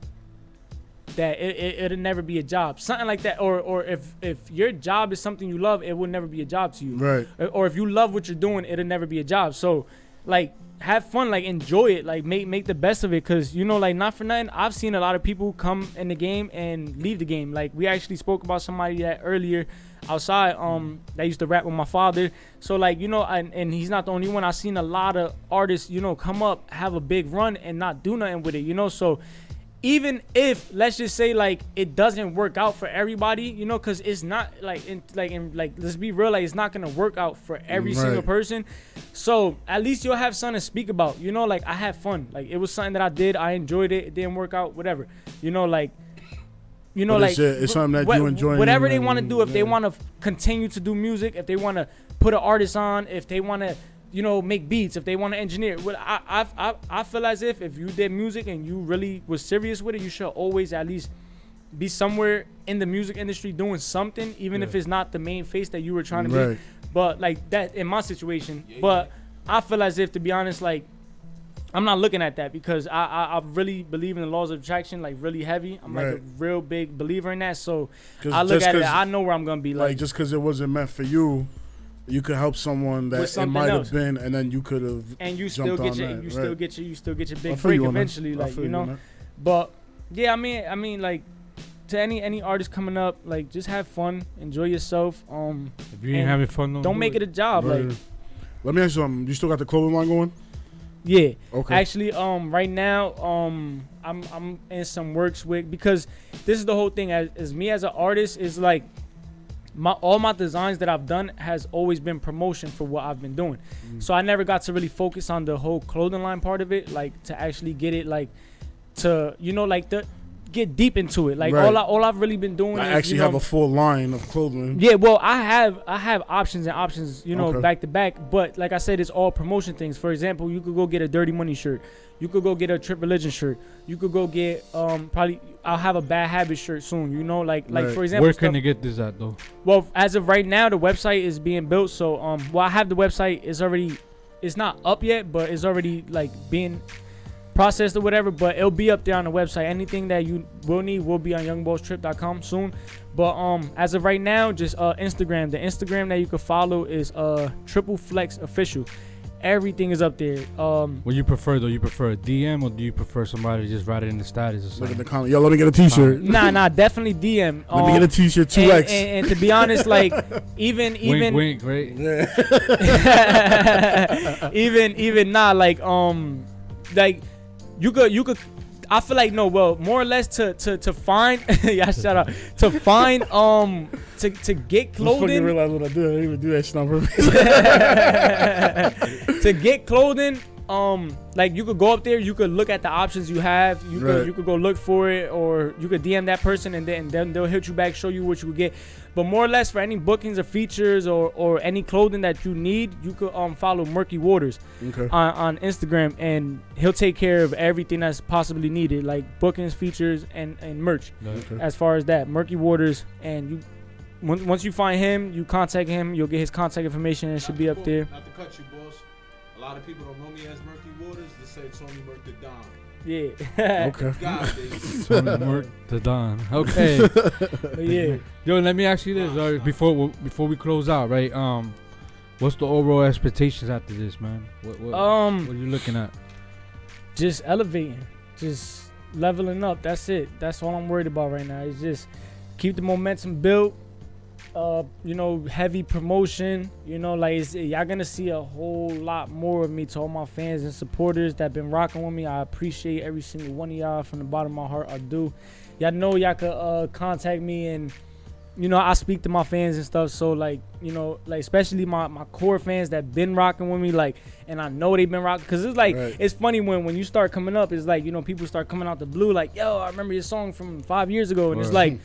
S4: that it'll never be a job, something like that. Or if your job is something you love, it will never be a job to you.
S5: Right.
S4: Or if you love what you're doing, it'll never be a job. So, like, have fun, like, enjoy it, like, make the best of it. Because, you know, like, not for nothing, I've seen a lot of people come in the game and leave the game. Like, we actually spoke about somebody that earlier outside that used to rap with my father. So, like, you know, and he's not the only one. I've seen a lot of artists, you know, come up, have a big run and not do nothing with it, you know. So even if, let's just say, like, it doesn't work out for everybody, you know, because it's not like let's be real, like, it's not gonna work out for every single person. So at least you'll have something to speak about, you know. Like, I had fun, like, it was something that I did, I enjoyed it, it didn't work out, whatever, you know. Like, you know, like,
S5: it's something that you enjoy.
S4: Whatever they want to do, if they want to continue to do music, if they want to put an artist on, if they want to, you know, make beats, if they want to engineer. I feel as if you did music and you really was serious with it, you should always at least be somewhere in the music industry doing something, even if it's not the main face that you were trying to be. But, like, that in my situation. But I feel as if, to be honest, like, I'm not looking at that, because I really believe in the laws of attraction, like, really heavy. I'm like a real big believer in that. So I look at it, I know where I'm gonna be. Like,
S5: just because it wasn't meant for you, you could help someone that it might have been, and then you could have. And you still get
S4: your big break eventually, like, you know. But yeah, I mean, like, to any artist coming up, like, just have fun, enjoy yourself.
S3: If you ain't having fun,
S4: don't make it a job. Like,
S5: let me ask you something. You still got the clothing line going?
S4: Yeah.
S5: Okay.
S4: Actually, right now, I'm in some works with, because this is the whole thing. As me as an artist, is like, all my designs that I've done has always been promotion for what I've been doing. So I never got to really focus on the whole clothing line part of it, like, to actually get it, like, to, you know, like, get deep into it. Like, all I've really been doing is,
S5: actually, you know, have a full line of clothing.
S4: Yeah, well, I have options, you know, back to back. But like I said, it's all promotion things. For example, you could go get a Dirty Money shirt. You could go get a Trip Religion shirt. You could go get probably I'll have a Bad Habit shirt soon. You know, like for example.
S3: Where can they get this at though?
S4: Well, as of right now, the website is being built. So well, I have the website. It's not up yet, but it's already, like, being processed or whatever, but it'll be up there on the website. Anything that you will need will be on youngboystrip.com soon. But as of right now, just Instagram. The Instagram that you can follow is Triple Flex Official. Everything is up there.
S3: What you prefer though? You prefer a DM, or do you prefer somebody to just write it in the status or something?
S5: Look at the comment. Yo, let me get a t-shirt.
S4: Nah, definitely DM.
S5: Let me get a t-shirt 2X.
S4: And to be honest, like, even
S3: wink, right?
S4: even nah, like you could I feel like, no, well, more or less to find yeah, shout out, to find to get clothing. I fucking
S5: realize what I do. I didn't even do that shit on purpose.
S4: To get clothing, like, you could go up there, you could look at the options you have, you could go look for it, or you could DM that person, and then they'll hit you back, show you what you would get. But more or less, for any bookings or features or any clothing that you need, you could follow Murky Waters on Instagram, and he'll take care of everything that's possibly needed, like bookings, features, and merch. As far as that, Murky Waters, and you. Once you find him, you contact him, you'll get his contact information, and it should be up there.
S12: Not to cut you, boss. A lot of people don't know me as Murky Waters. They say Tony Murk the Don.
S4: Yeah.
S5: Okay.
S3: From work to done. Okay.
S4: But yeah.
S3: Yo, let me ask you this before we close out, right? What's the overall expectations after this, man? What are you looking at?
S4: Just elevating, just leveling up. That's it. That's all I'm worried about right now. It's just keep the momentum built. You know, heavy promotion. You know, like y'all gonna see a whole lot more of me to all my fans and supporters that been rocking with me. I appreciate every single one of y'all from the bottom of my heart. I do. Y'all know y'all could contact me, and you know I speak to my fans and stuff. So like, you know, like especially my core fans that been rocking with me, like, and I know they've been rocking, because it's like it's funny when you start coming up. It's like, you know, people start coming out the blue like, yo, I remember your song from 5 years ago, and it's like,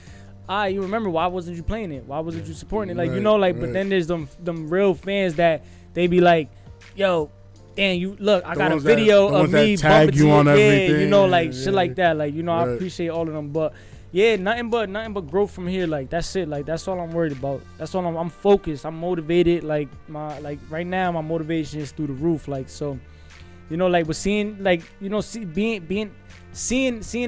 S4: you remember, why wasn't you playing it? Why wasn't you supporting it? Like, you know, like, but then there's them real fans that they be like, yo, damn, you look, I got a video of me bumping you on everything. You know, like shit like that. Like, you know, I appreciate all of them, but yeah, nothing but growth from here. Like, that's it. Like, that's all I'm worried about. That's all I'm focused. I'm motivated. Like right now, my motivation is through the roof. Like, so, you know, like, we're seeing, like, you know, seeing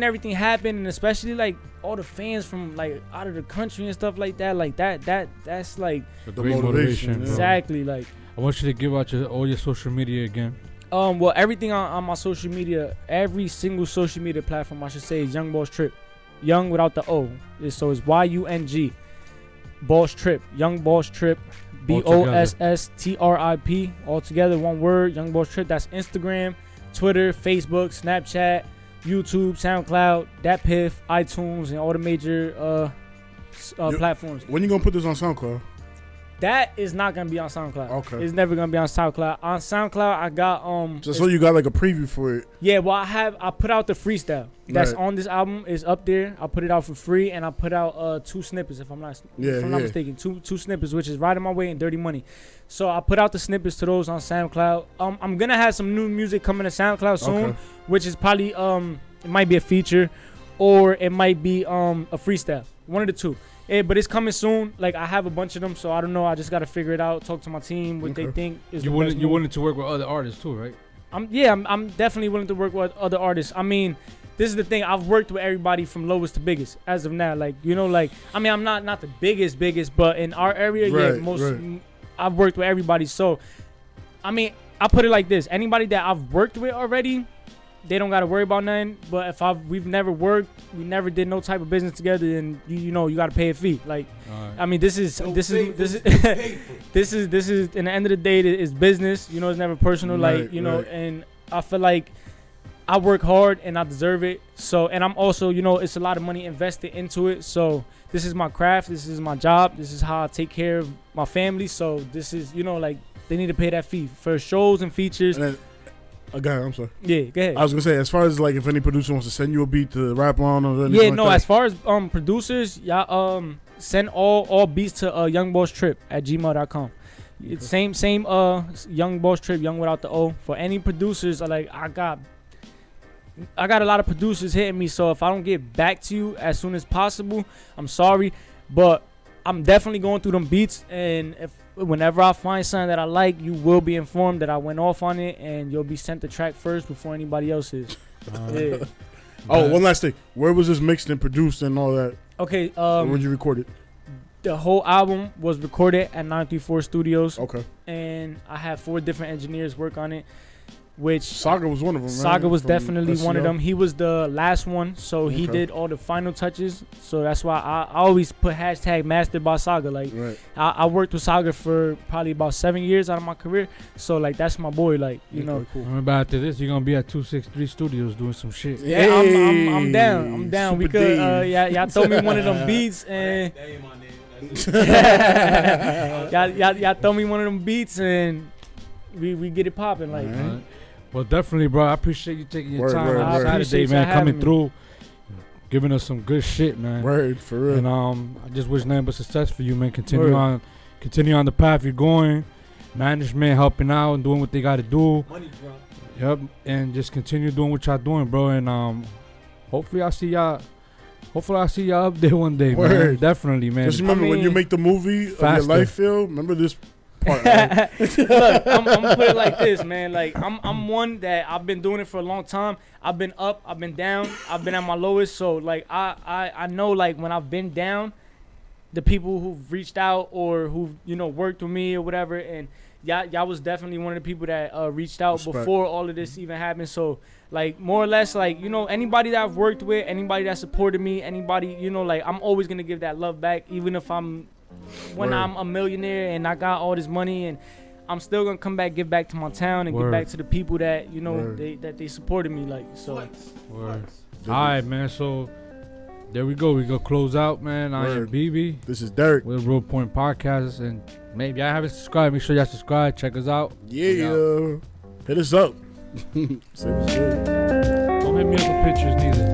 S4: everything happen, and especially like all the fans from like out of the country and stuff like that. Like that's like
S3: the motivation.
S4: Exactly. Like,
S3: I want you to give out all your social media again.
S4: Well, everything on my social media, every single social media platform, I should say, is Young Boss Trip. Young without the O. So it's YUNG. Boss Trip. Young Boss Trip. BOSSTRIP. All together, one word. Young Boss Trip. That's Instagram, Twitter, Facebook, Snapchat, YouTube, SoundCloud, DatPiff, iTunes, and all the major platforms.
S5: When you gonna put this on SoundCloud?
S4: That is not gonna be on SoundCloud.
S5: Okay.
S4: It's never gonna be on SoundCloud. On SoundCloud, I got
S5: Just so you got like a preview for it.
S4: Yeah, well, I put out the freestyle that's on this album, is up there. I put it out for free, and I put out 2 snippets, if I'm not mistaken. Two snippets, which is Riding My Way and Dirty Money. So I put out the snippets to those on SoundCloud. I'm gonna have some new music coming to SoundCloud soon, which is probably it might be a feature, or it might be a freestyle. One of the two. But it's coming soon. Like, I have a bunch of them, so I don't know. I just gotta figure it out. Talk to my team what they think is.
S3: You're willing to work with other artists too, right?
S4: I'm definitely willing to work with other artists. I mean, this is the thing. I've worked with everybody from lowest to biggest as of now. Like, you know, like, I mean, I'm not the biggest, but in our area, I've worked with everybody. So, I mean, I put it like this: anybody that I've worked with already, they don't gotta worry about nothing. But if we've never worked, we never did no type of business together, then you know you gotta pay a fee. Like, I mean, this is in the end of the day, it's business. You know, it's never personal. Like, you know, and I feel like I work hard and I deserve it. So, and I'm also, you know, it's a lot of money invested into it. So this is my craft. This is my job. This is how I take care of my family. So this is, you know, like, they need to pay that fee for shows and features.
S5: And go ahead, I'm sorry.
S4: Yeah, go ahead.
S5: I was gonna say, as far as like if any producer wants to send you a beat to rap on or anything
S4: as far as producers, y'all send all beats to youngbosstrip@gmail.com. It's same Young Boss Trip, Young without the O. For any producers, like, I got a lot of producers hitting me, so if I don't get back to you as soon as possible, I'm sorry, but I'm definitely going through them beats, and whenever I find something that I like, you will be informed that I went off on it, and you'll be sent the track first before anybody else is. Yeah.
S5: Oh, one last thing. Where was this mixed and produced and all that?
S4: Okay.
S5: Where'd you record it?
S4: The whole album was recorded at 934 Studios.
S5: Okay.
S4: And I had 4 different engineers work on it. Which
S5: Saga was one of them.
S4: Saga was definitely one of them. He was the last one, so he did all the final touches. So that's why I always put hashtag mastered by Saga. Like, I worked with Saga for probably about 7 years out of my career. So like, that's my boy. Like, you know.
S3: Cool. Remember, after this, you're gonna be at 263 Studios doing some shit.
S4: Yeah, I'm down. I'm down. We could. Y'all throw me one of them beats and. y'all throw me one of them beats and we get it popping. Like.
S3: Well, definitely, bro. I appreciate you taking your time on Saturday, man, coming through, giving us some good shit, man.
S5: Word, for real.
S3: And I just wish nothing but success for you, man. Continue on the path you're going. Management helping out and doing what they got to do.
S12: Money, bro.
S3: Yep, and just continue doing what y'all doing, bro. And hopefully I see y'all up there one day, man. Definitely, man.
S5: Just remember when you make the movie of your life, Phil. Remember this part. Right?
S4: Look, I'm gonna put it like this, man. Like I'm one that I've been doing it for a long time. I've been up, I've been down, I've been at my lowest. So like I know like when I've been down, the people who've reached out or who've worked with me or whatever, and y'all was definitely one of the people that reached out before all of this even happened. So like more or less like anybody that I've worked with, anybody that supported me, anybody like I'm always gonna give that love back, even if I'm a millionaire and I got all this money, and I'm still gonna come back, give back to my town, and give back to the people that they supported me like so.
S3: All right, man. So there we go. We go close out, man. I am BB.
S5: This is Derek.
S3: We're Real Point Podcast, and maybe I haven't subscribed. Make sure y'all subscribe. Check us out.
S5: Yeah. Hit us up.
S3: Don't hit me up with pictures neither.